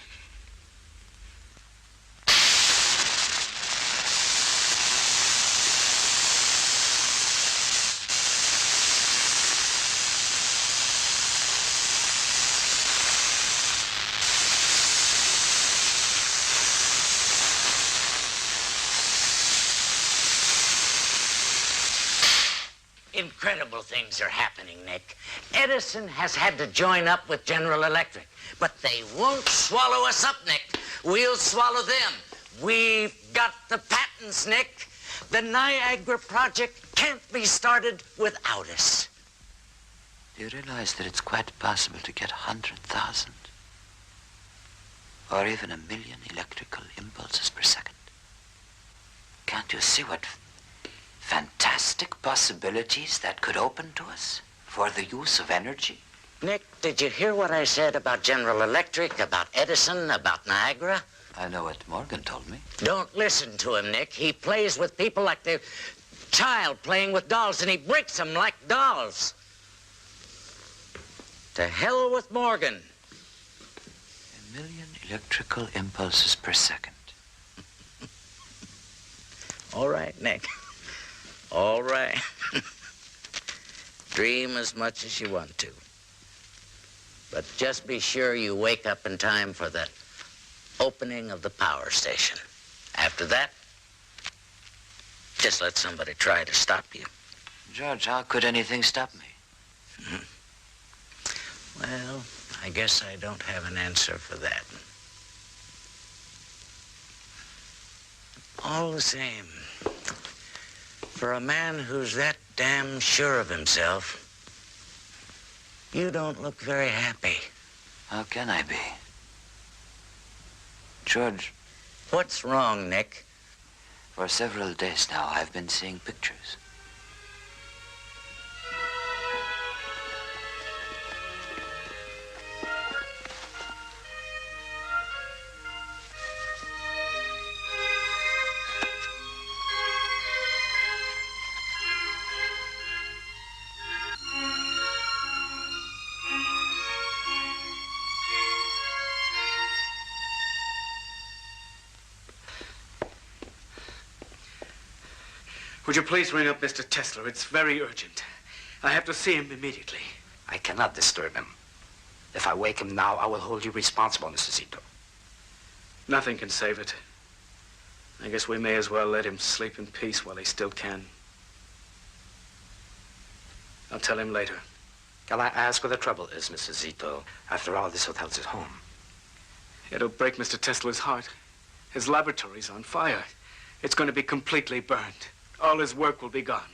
Incredible things are happening, Nick. Edison has had to join up with General Electric, but they won't swallow us up, Nick. We'll swallow them. We've got the patents, Nick. The Niagara project can't be started without us. Do you realize that it's quite possible to get 100,000 or even 1,000,000 electrical impulses per second? Can't you see what fantastic possibilities that could open to us for the use of energy. Nick, did you hear what I said about General Electric, about Edison, about Niagara? I know what Morgan told me. Don't listen to him, Nick. He plays with people like the child playing with dolls, and he breaks them like dolls. To hell with Morgan. 1,000,000 electrical impulses per second. All right, Nick. All right. Dream as much as you want to. But just be sure you wake up in time for the opening of the power station. After that, just let somebody try to stop you. George, how could anything stop me? Well, I guess I don't have an answer for that. All the same, for a man who's that damn sure of himself, you don't look very happy. How can I be? George. What's wrong, Nick? For several days now, I've been seeing pictures. Would you please ring up Mr. Tesla? It's very urgent. I have to see him immediately. I cannot disturb him. If I wake him now, I will hold you responsible, Mr. Zito. Nothing can save it. I guess we may as well let him sleep in peace while he still can. I'll tell him later. Can I ask what the trouble is, Mr. Zito? After all, this hotel's his home. It'll break Mr. Tesla's heart. His laboratory's on fire. It's going to be completely burned. All his work will be gone.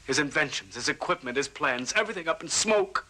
His inventions, his equipment, his plans, everything up in smoke.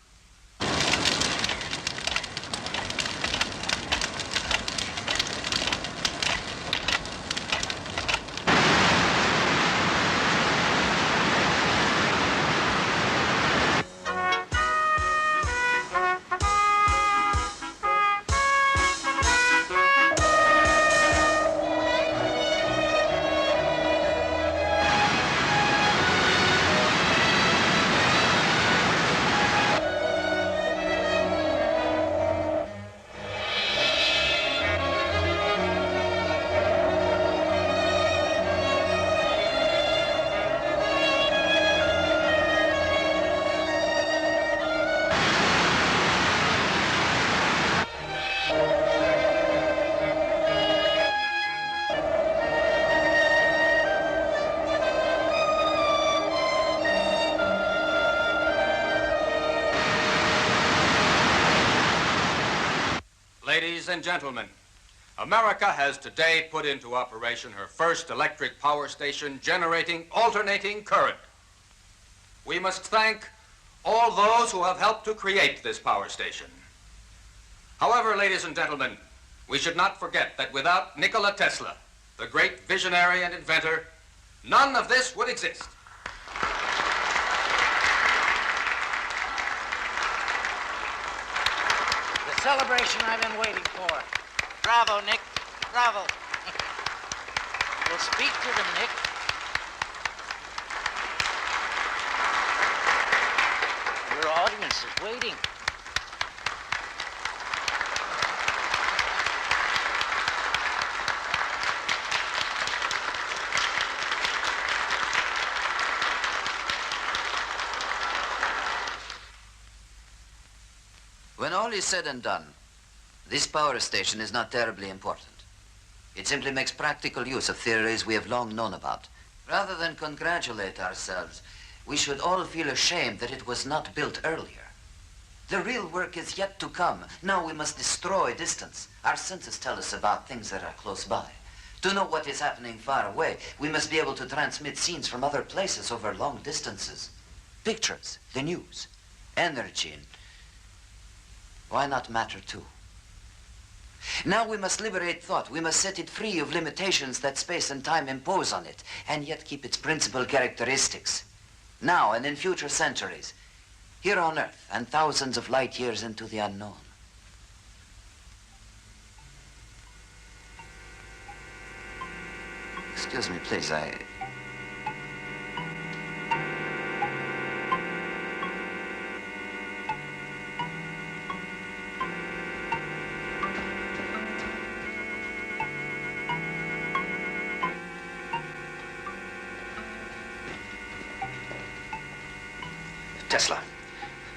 Ladies and gentlemen, America has today put into operation her first electric power station generating alternating current. We must thank all those who have helped to create this power station. However, ladies and gentlemen, we should not forget that without Nikola Tesla, the great visionary and inventor, none of this would exist. Celebration I've been waiting for. Bravo, Nick. Bravo. We'll speak to them, Nick. Your audience is waiting. When all is said and done, this power station is not terribly important. It simply makes practical use of theories we have long known about. Rather than congratulate ourselves, we should all feel ashamed that it was not built earlier. The real work is yet to come. Now we must destroy distance. Our senses tell us about things that are close by. To know what is happening far away, we must be able to transmit scenes from other places over long distances. Pictures, the news, energy, and why not matter too? Now we must liberate thought. We must set it free of limitations that space and time impose on it, and yet keep its principal characteristics. Now and in future centuries, here on Earth and thousands of light years into the unknown. Excuse me, please,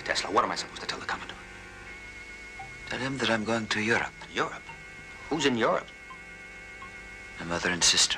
Tesla, what am I supposed to tell the Commodore? Tell him that I'm going to Europe. Europe? Who's in Europe? My mother and sister.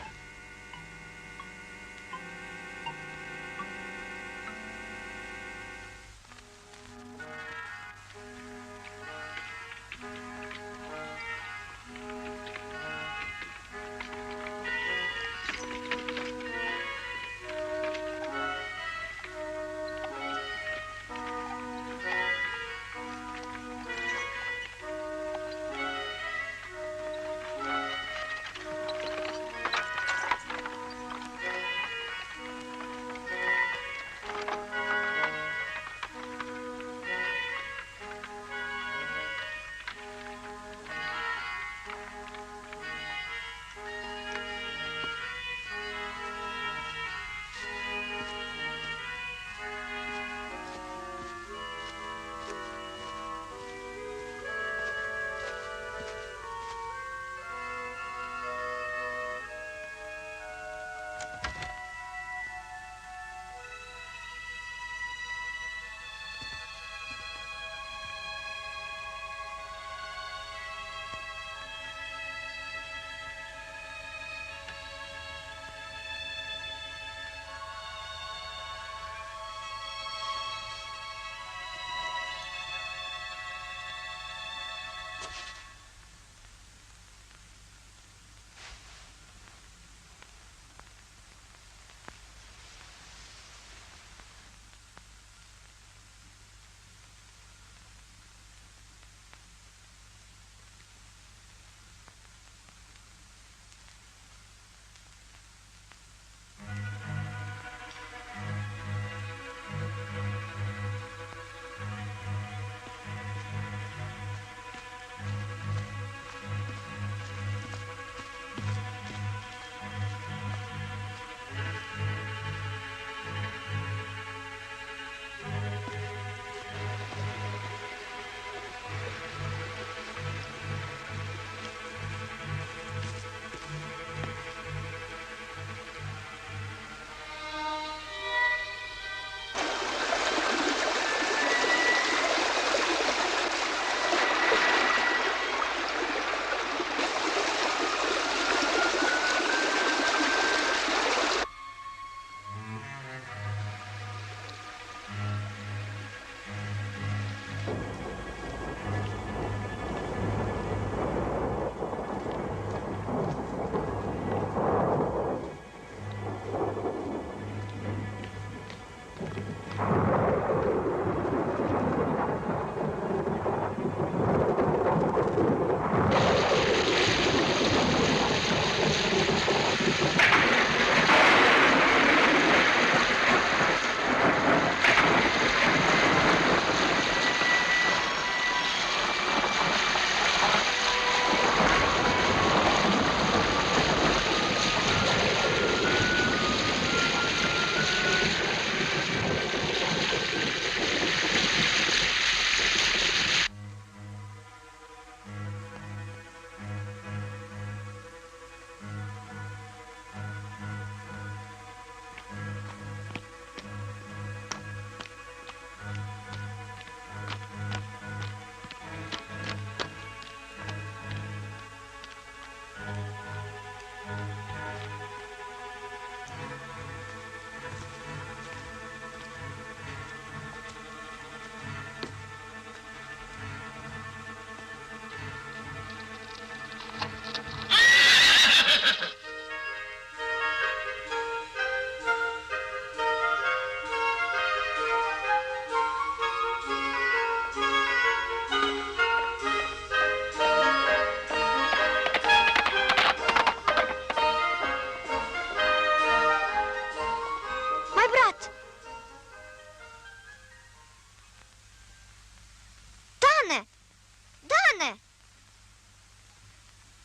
bene.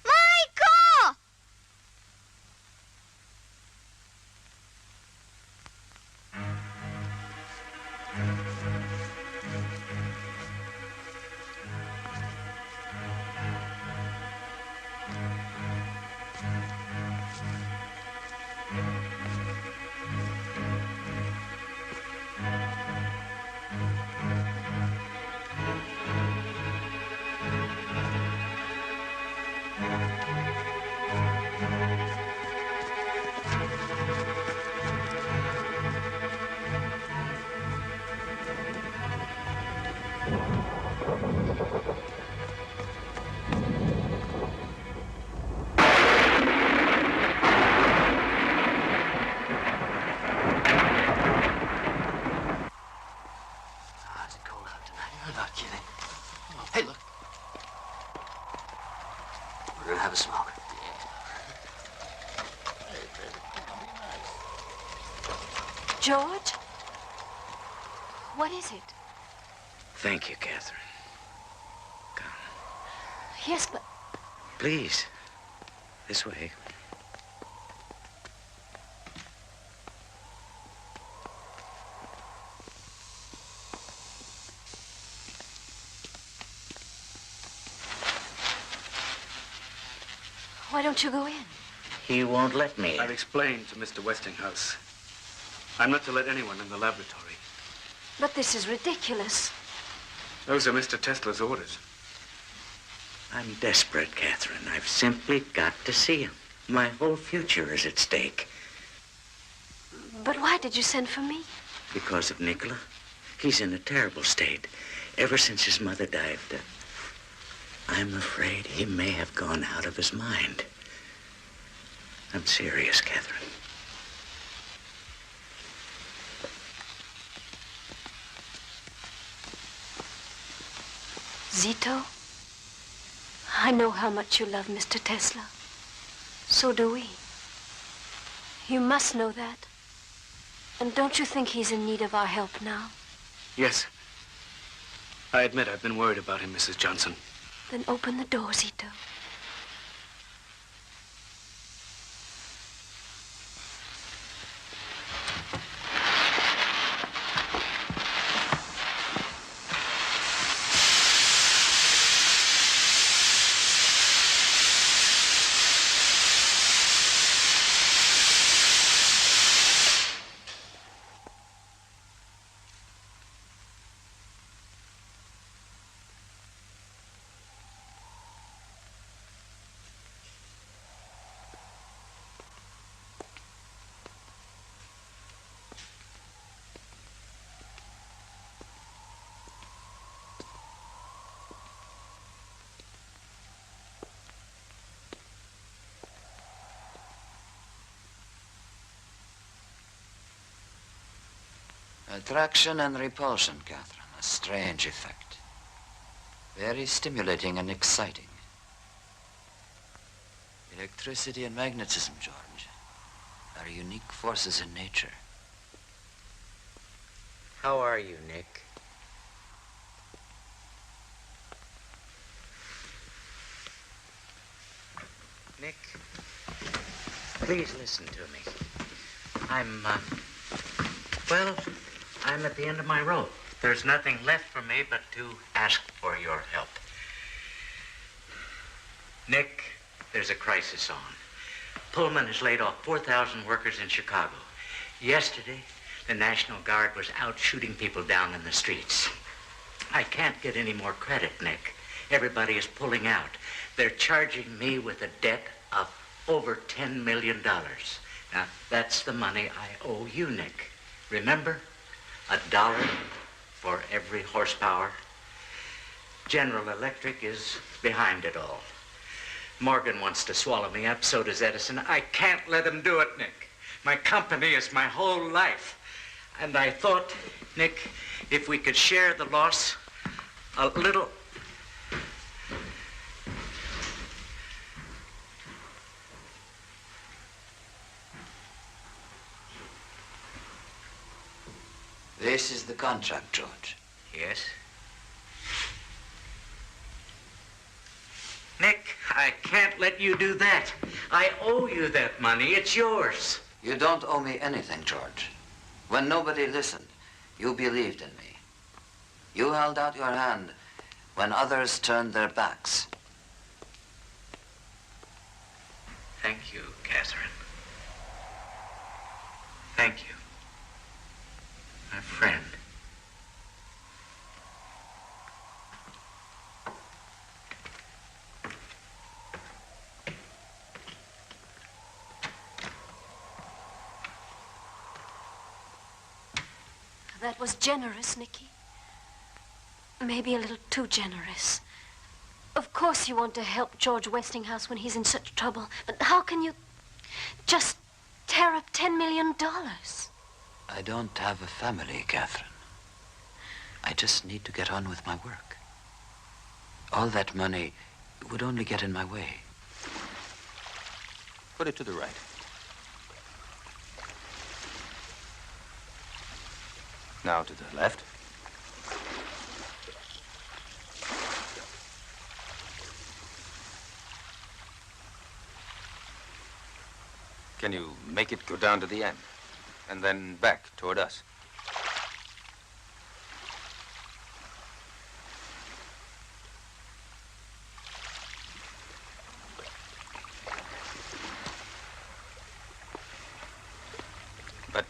Michael! You're not kidding. Hey, look. We're gonna have a smoke. George? What is it? Thank you, Catherine. Yes, but... Please. This way. Why don't you go in? He won't let me. I've explained to Mr. Westinghouse. I'm not to let anyone in the laboratory. But this is ridiculous. Those are Mr. Tesla's orders. I'm desperate, Catherine. I've simply got to see him. My whole future is at stake. But why did you send for me? Because of Nikola. He's in a terrible state. Ever since his mother died, I'm afraid he may have gone out of his mind. I'm serious, Catherine. Zito, I know how much you love Mr. Tesla. So do we. You must know that. And don't you think he's in need of our help now? Yes. I admit I've been worried about him, Mrs. Johnson. Then open the door, Zito. Attraction and repulsion, Catherine. A strange effect. Very stimulating and exciting. Electricity and magnetism, George, are unique forces in nature. How are you, Nick? Nick, please listen to me. I'm at the end of my rope. There's nothing left for me but to ask for your help. Nick, there's a crisis on. Pullman has laid off 4,000 workers in Chicago. Yesterday, the National Guard was out shooting people down in the streets. I can't get any more credit, Nick. Everybody is pulling out. They're charging me with a debt of over $10 million. Now, that's the money I owe you, Nick. Remember? $1 for every horsepower. General Electric is behind it all. Morgan wants to swallow me up, so does Edison. I can't let him do it, Nick. My company is my whole life. And I thought, Nick, if we could share the loss a little... This is the contract, George. Yes? I can't let you do that. I owe you that money. It's yours. You don't owe me anything, George. When nobody listened, you believed in me. You held out your hand when others turned their backs. Thank you, Catherine. Thank you. My friend. That was generous, Nicky. Maybe a little too generous. Of course you want to help George Westinghouse when he's in such trouble, but how can you just tear up $10 million? I don't have a family, Catherine. I just need to get on with my work. All that money would only get in my way. Put it to the right. Now to the left. Can you make it go down to the end? And then back toward us? But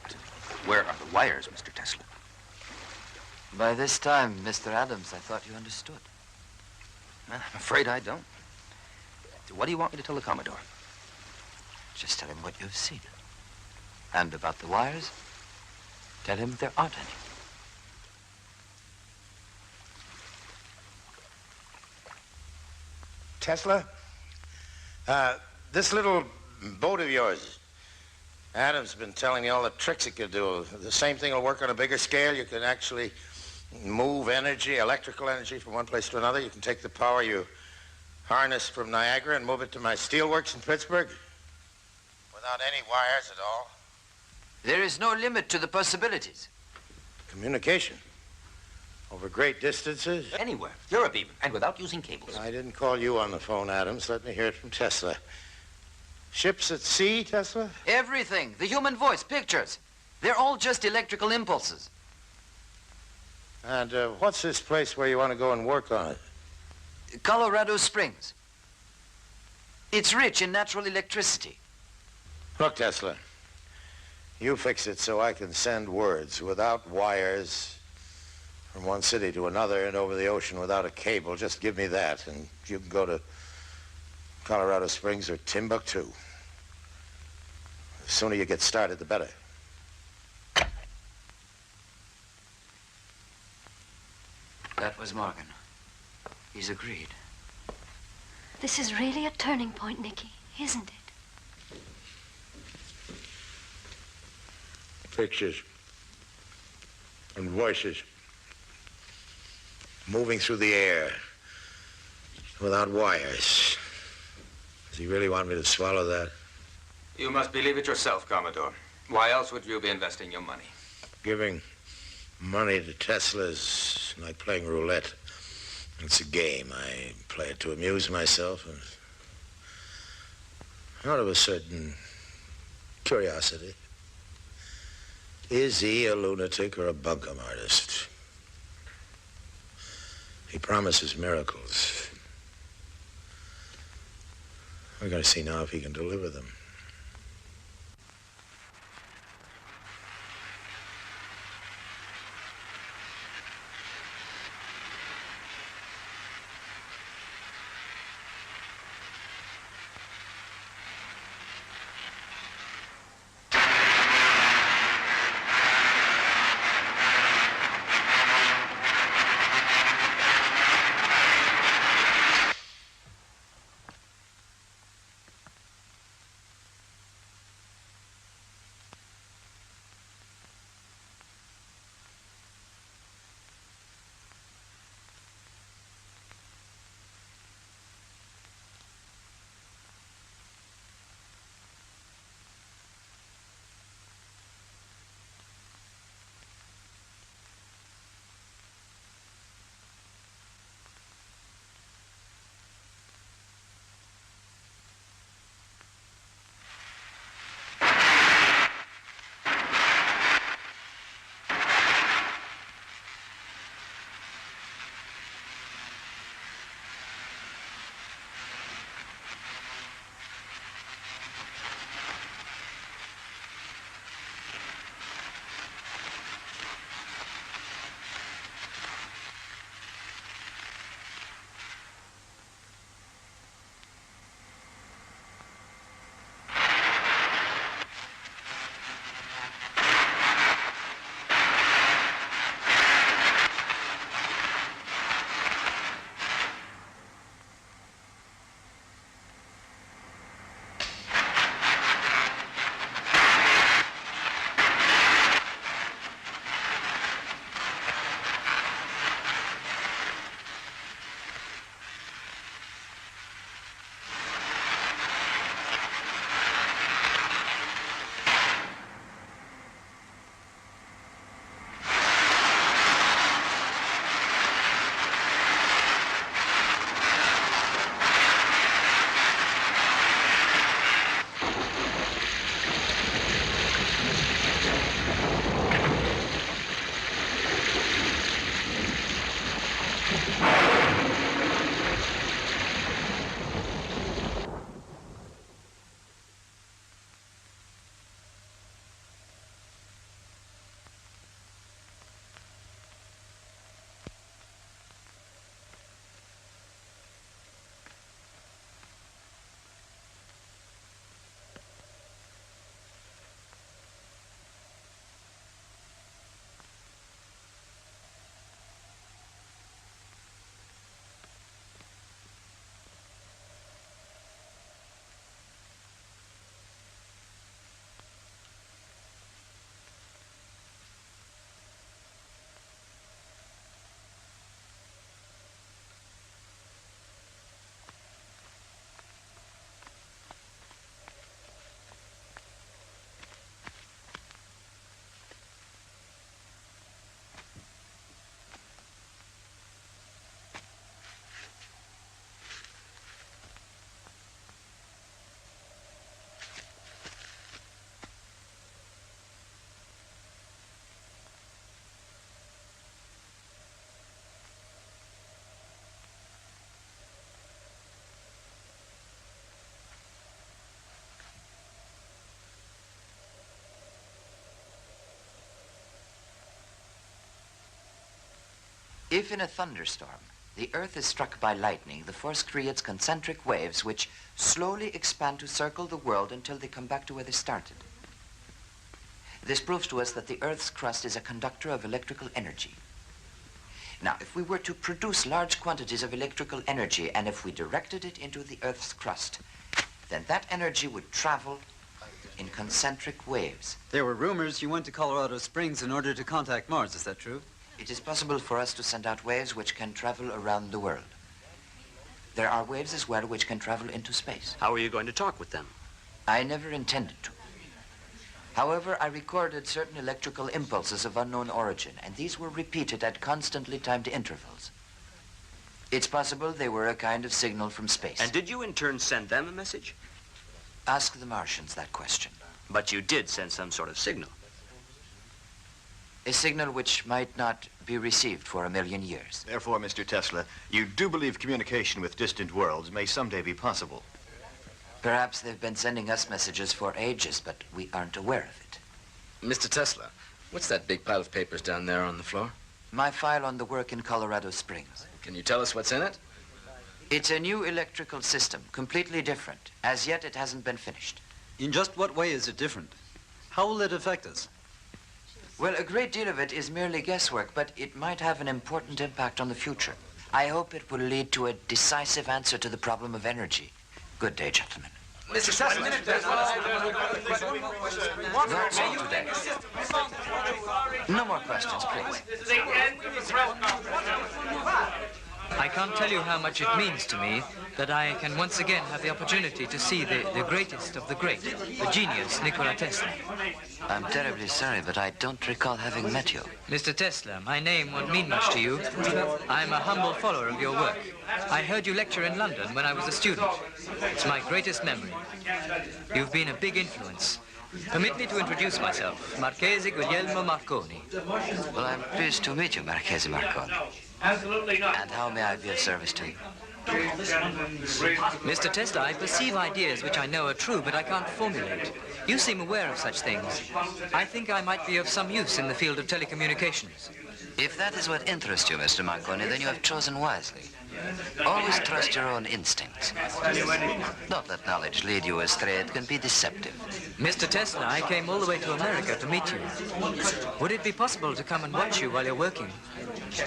where are the wires, Mr. Tesla? By this time, Mr. Adams, I thought you understood. I'm afraid I don't. What do you want me to tell the Commodore? Just tell him what you've seen. And about the wires, tell him there aren't any. Tesla, this little boat of yours, Adam's been telling me all the tricks it could do. The same thing will work on a bigger scale. You can actually move energy, electrical energy, from one place to another. You can take the power you harness from Niagara and move it to my steelworks in Pittsburgh without any wires at all. There is no limit to the possibilities. Communication over great distances. Anywhere, Europe even, and without using cables. I didn't call you on the phone, Adams. Let me hear it from Tesla. Ships at sea, Tesla? Everything. The human voice, pictures. They're all just electrical impulses. And what's this place where you want to go and work on it? Colorado Springs. It's rich in natural electricity. Look, Tesla, you fix it so I can send words without wires from one city to another and over the ocean without a cable. Just give me that, and you can go to Colorado Springs or Timbuktu. The sooner you get started, the better. That was Morgan. He's agreed. This is really a turning point, Nicky, isn't it? Pictures and voices moving through the air without wires. Does he really want me to swallow that? You must believe it yourself, Commodore. Why else would you be investing your money? Giving money to Tesla is like playing roulette. It's a game. I play it to amuse myself and out of a certain curiosity. Is he a lunatic or a bunkum artist? He promises miracles. We're going to see now if he can deliver them. If in a thunderstorm, the Earth is struck by lightning, the force creates concentric waves which slowly expand to circle the world until they come back to where they started. This proves to us that the Earth's crust is a conductor of electrical energy. Now, if we were to produce large quantities of electrical energy, and if we directed it into the Earth's crust, then that energy would travel in concentric waves. There were rumors you went to Colorado Springs in order to contact Mars. Is that true? It is possible for us to send out waves which can travel around the world. There are waves as well which can travel into space. How are you going to talk with them? I never intended to. However, I recorded certain electrical impulses of unknown origin, and these were repeated at constantly timed intervals. It's possible they were a kind of signal from space. And did you in turn send them a message? Ask the Martians that question. But you did send some sort of signal. A signal which might not be received for 1,000,000 years. Therefore, Mr. Tesla, you do believe communication with distant worlds may someday be possible. Perhaps they've been sending us messages for ages, but we aren't aware of it. Mr. Tesla, what's that big pile of papers down there on the floor? My file on the work in Colorado Springs. Can you tell us what's in it? It's a new electrical system, completely different. As yet, it hasn't been finished. In just what way is it different? How will it affect us? Well, a great deal of it is merely guesswork, but it might have an important impact on the future. I hope it will lead to a decisive answer to the problem of energy. Good day, gentlemen. Mr. Tesla, That's all today. No more questions, please. I can't tell you how much it means to me that I can once again have the opportunity to see the greatest of the great, the genius, Nikola Tesla. I'm terribly sorry, but I don't recall having met you. Mr. Tesla, my name won't mean much to you. I'm a humble follower of your work. I heard you lecture in London when I was a student. It's my greatest memory. You've been a big influence. Permit me to introduce myself, Marchese Guglielmo Marconi. Well, I'm pleased to meet you, Marchese Marconi. Absolutely not. And how may I be of service to you? Mr. Tesla, I perceive ideas which I know are true, but I can't formulate. You seem aware of such things. I think I might be of some use in the field of telecommunications. If that is what interests you, Mr. Marconi, then you have chosen wisely. Always trust your own instincts. Don't let knowledge lead you astray. It can be deceptive. Mr. Tesla, I came all the way to America to meet you. Would it be possible to come and watch you while you're working?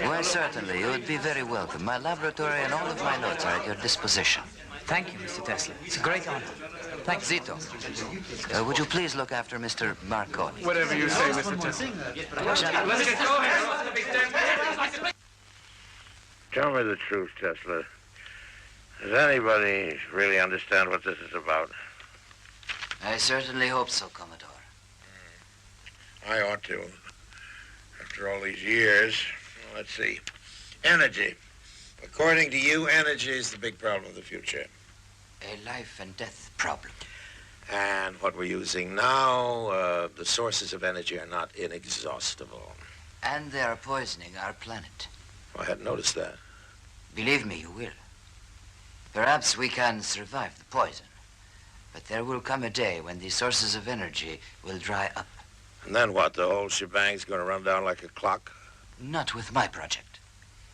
Well, certainly. You would be very welcome. My laboratory and all of my notes are at your disposition. Thank you, Mr. Tesla. It's a great honor. Thanks. Zito, would you please look after Mr. Marconi? Whatever you say, Mr. Tesla. Let's get going. Tell me the truth, Tesla. Does anybody really understand what this is about? I certainly hope so, Commodore. I ought to. After all these years. Well, let's see. Energy. According to you, energy is the big problem of the future. A life and death problem. And what we're using now, the sources of energy are not inexhaustible. And they are poisoning our planet. I hadn't noticed that. Believe me, you will. Perhaps we can survive the poison. But there will come a day when these sources of energy will dry up. And then what? The whole shebang's going to run down like a clock? Not with my project.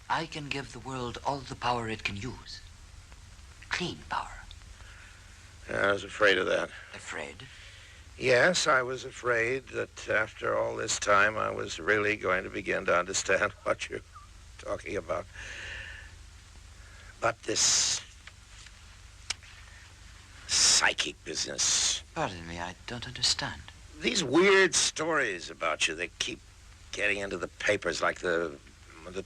I can give the world all the power it can use. Clean power. Yeah, I was afraid of that. Afraid? Yes, I was afraid that after all this time, I was really going to begin to understand what you're talking about. But this psychic business. Pardon me, I don't understand. These weird stories about you, they keep getting into the papers like the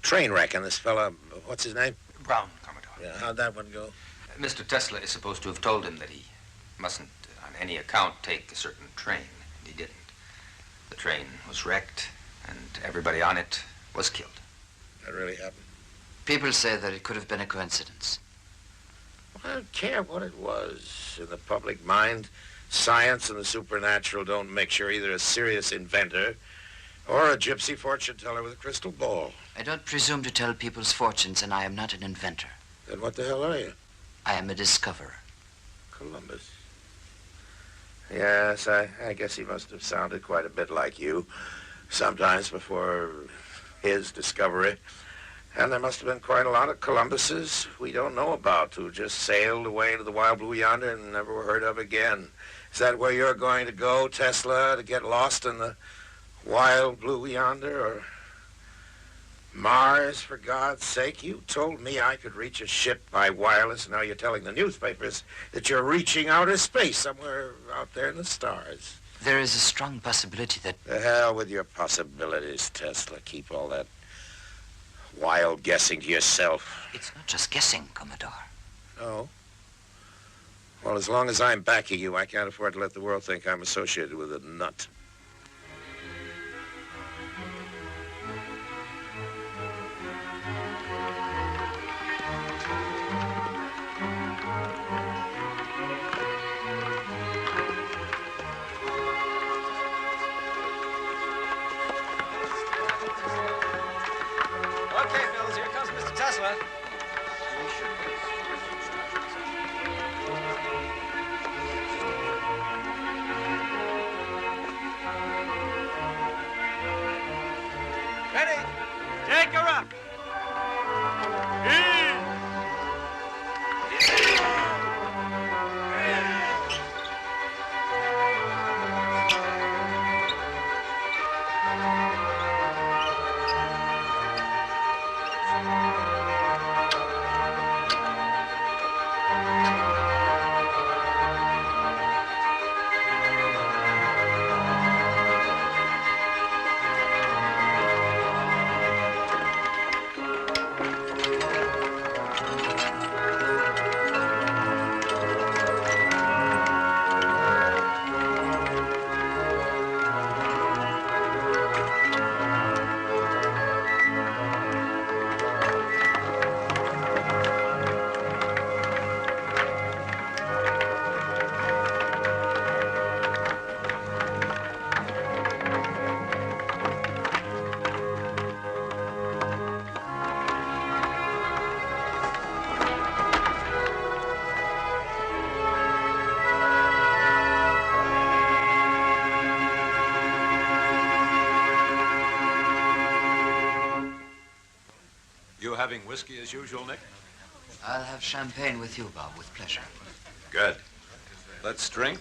train wreck and this fella, what's his name? Brown, Commodore. Yeah, how'd that one go? Mr. Tesla is supposed to have told him that he mustn't, on any account, take a certain train, and he didn't. The train was wrecked, and everybody on it was killed. That really happened? People say that it could have been a coincidence. I don't care what it was. In the public mind, science and the supernatural don't mix. You're either a serious inventor or a gypsy fortune teller with a crystal ball. I don't presume to tell people's fortunes, and I am not an inventor. Then what the hell are you? I am a discoverer. Columbus. Yes, I guess he must have sounded quite a bit like you sometimes before his discovery. And there must have been quite a lot of Columbuses we don't know about who just sailed away to the wild blue yonder and never were heard of again. Is that where you're going to go, Tesla, to get lost in the wild blue yonder? Or Mars, for God's sake? You told me I could reach a ship by wireless, and now you're telling the newspapers that you're reaching outer space somewhere out there in the stars. There is a strong possibility that... The hell with your possibilities, Tesla. Keep all that wild guessing to yourself. It's not just guessing, Commodore. No? Well, as long as I'm backing you, I can't afford to let the world think I'm associated with a nut. Okay, fellas, here comes Mr. Tesla. Ready? Take her up. Having whiskey as usual, Nick? I'll have champagne with you, Bob, with pleasure. Good. Let's drink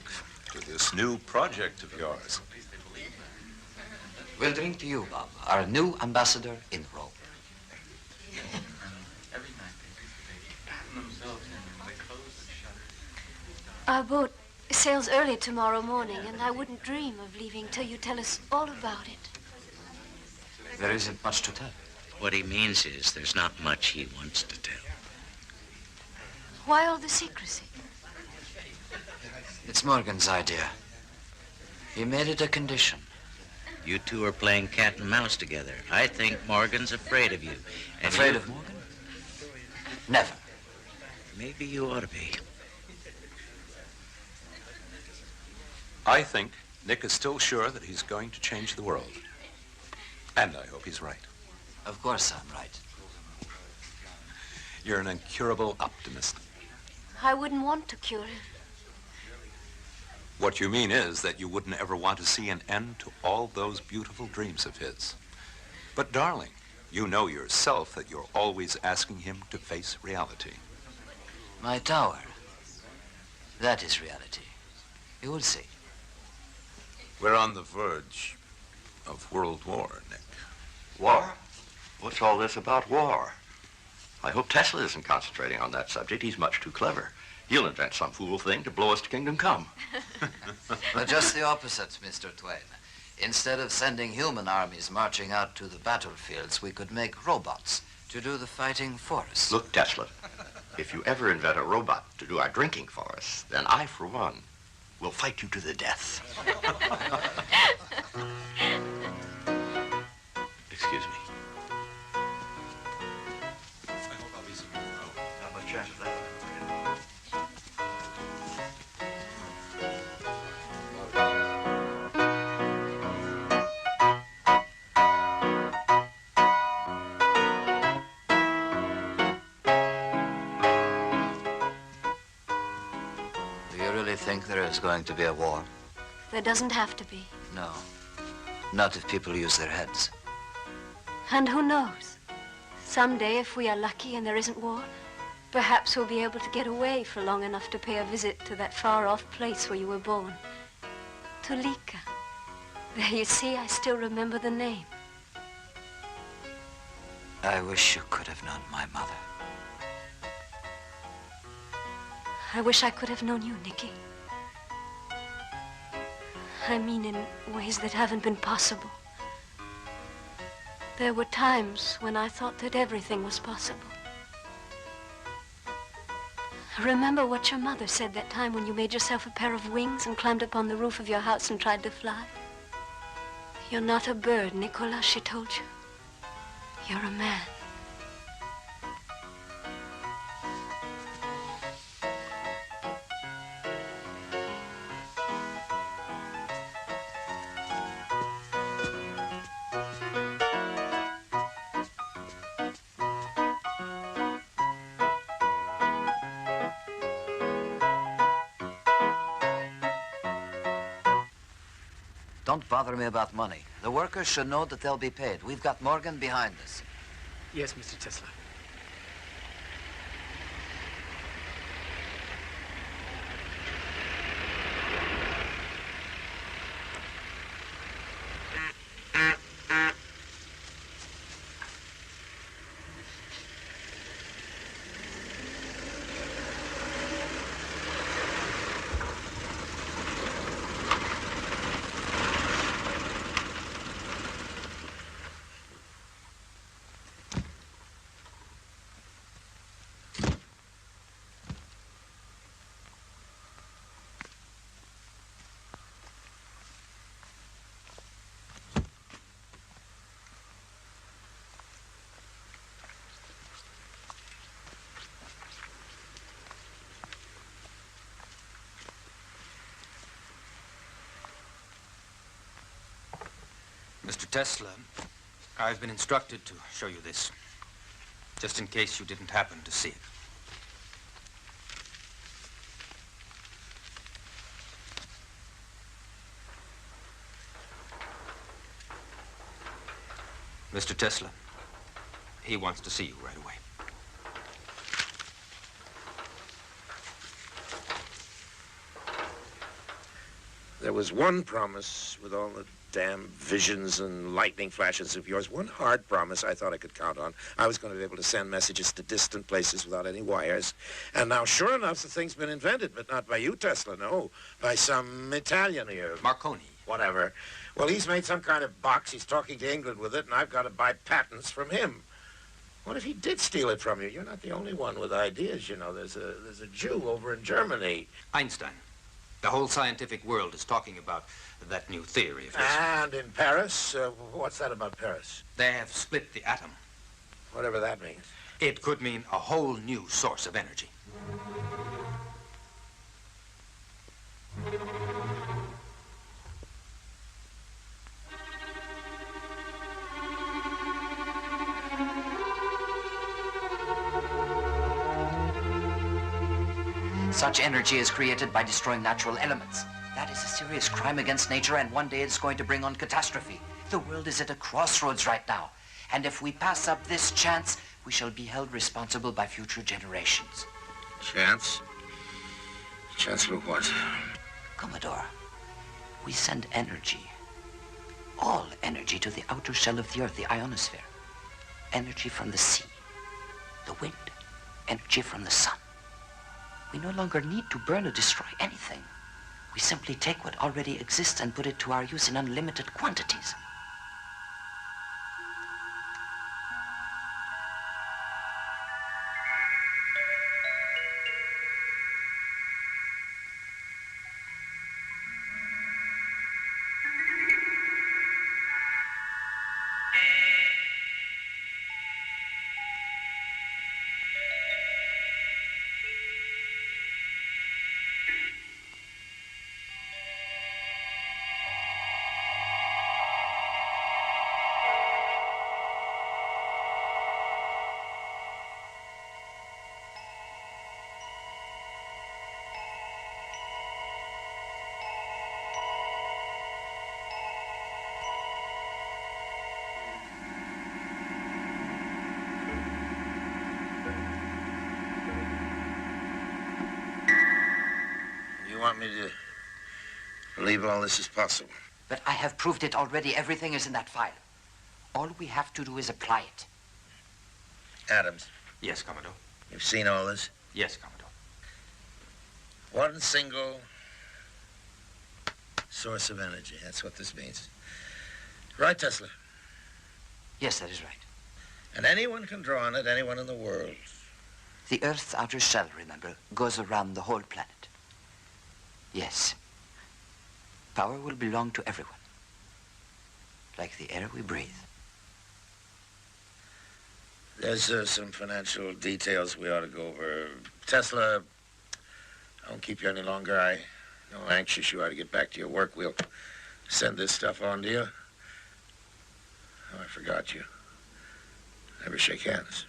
to this new project of yours. We'll drink to you, Bob, our new ambassador in Rome. Our boat sails early tomorrow morning, and I wouldn't dream of leaving till you tell us all about it. There isn't much to tell. What he means is there's not much he wants to tell. Why all the secrecy? It's Morgan's idea. He made it a condition. You two are playing cat and mouse together. I think Morgan's afraid of you. And Afraid of Morgan? Never. Maybe you ought to be. I think Nick is still sure that he's going to change the world. And I hope he's right. Of course I'm right. You're an incurable optimist. I wouldn't want to cure him. What you mean is that you wouldn't ever want to see an end to all those beautiful dreams of his. But, darling, you know yourself that you're always asking him to face reality. My tower. That is reality. You will see. We're on the verge of World War, Nick. War? What's all this about war? I hope Tesla isn't concentrating on that subject. He's much too clever. He'll invent some fool thing to blow us to kingdom come. But just the opposite, Mr. Twain. Instead of sending human armies marching out to the battlefields, we could make robots to do the fighting for us. Look, Tesla, if you ever invent a robot to do our drinking for us, then I, for one, will fight you to the death. Excuse me. Not much chance of that. Do you really think there is going to be a war? There doesn't have to be. No. Not if people use their heads. And who knows? Someday, if we are lucky and there isn't war, perhaps we'll be able to get away for long enough to pay a visit to that far-off place where you were born. Tulika. There, you see, I still remember the name. I wish you could have known my mother. I wish I could have known you, Nicky. I mean in ways that haven't been possible. There were times when I thought that everything was possible. Remember what your mother said that time when you made yourself a pair of wings and climbed up on the roof of your house and tried to fly? You're not a bird, Nikola, she told you. You're a man. Don't bother me about money. The workers should know that they'll be paid. We've got Morgan behind us. Yes, Mr. Tesla. Mr. Tesla, I've been instructed to show you this, just in case you didn't happen to see it. Mr. Tesla, he wants to see you right away. There was one promise with all the damn visions and lightning flashes of yours, one hard promise I thought I could count on. I was going to be able to send messages to distant places without any wires. And now, sure enough, the thing's been invented, but not by you, Tesla, no. By some Italian here. Marconi. Whatever. Well, he's made some kind of box. He's talking to England with it, and I've got to buy patents from him. What if he did steal it from you? You're not the only one with ideas, you know. There's a Jew over in Germany. Einstein. The whole scientific world is talking about that new theory of his. And in Paris? What's that about Paris? They have split the atom. Whatever that means. It could mean a whole new source of energy. Such energy is created by destroying natural elements. That is a serious crime against nature, and one day it's going to bring on catastrophe. The world is at a crossroads right now. And if we pass up this chance, we shall be held responsible by future generations. Chance? Chance for what? Commodore, we send energy, all energy, to the outer shell of the Earth, the ionosphere. Energy from the sea, the wind, energy from the sun. We no longer need to burn or destroy anything. We simply take what already exists and put it to our use in unlimited quantities. want me to believe all this is possible? But I have proved it already. Everything is in that file. All we have to do is apply it. Adams. Yes, Commodore. You've seen all this? Yes, Commodore. One single source of energy. That's what this means. Right, Tesla? Yes, that is right. And anyone can draw on it, anyone in the world. The Earth's outer shell, remember, goes around the whole planet. Yes. Power will belong to everyone. Like the air we breathe. There's some financial details we ought to go over. Tesla, I won't keep you any longer. I know how anxious you are to get back to your work. We'll send this stuff on to you. Oh, I forgot you. Never shake hands.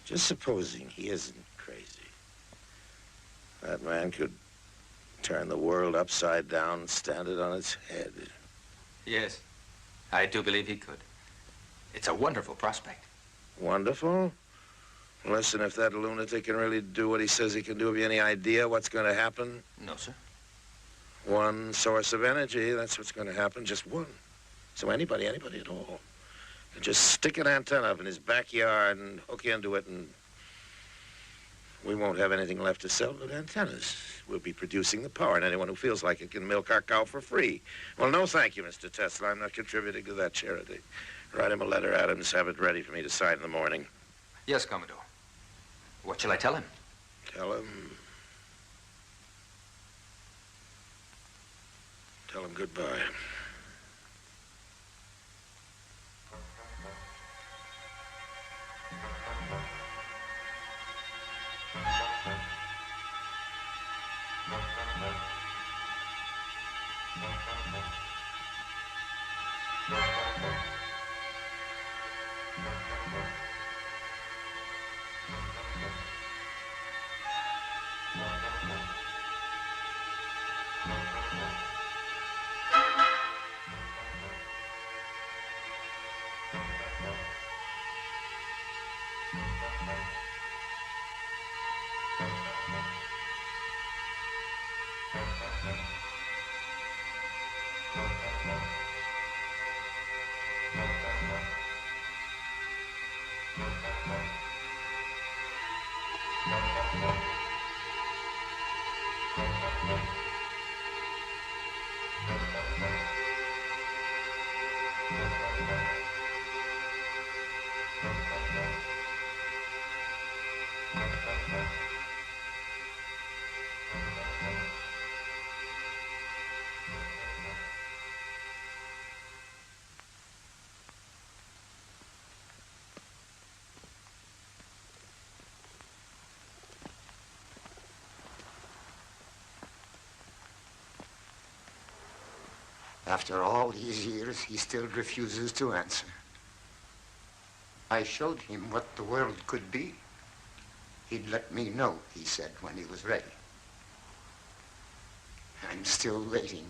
Just supposing he isn't crazy. That man could turn the world upside down and stand it on its head. Yes, I do believe he could. It's a wonderful prospect. Wonderful? Listen, if that lunatic can really do what he says he can do, have you any idea what's going to happen? No, sir. One source of energy, that's what's going to happen, just one. So anybody at all. And just stick an antenna up in his backyard and hook into it, and we won't have anything left to sell but antennas. We'll be producing the power, and anyone who feels like it can milk our cow for free. Well, no thank you, Mr. Tesla. I'm not contributing to that charity. Write him a letter, Adams. Have it ready for me to sign in the morning. Yes, Commodore. What shall I tell him? Tell him goodbye. After all these years, he still refuses to answer. I showed him what the world could be. He'd let me know, he said, when he was ready. I'm still waiting.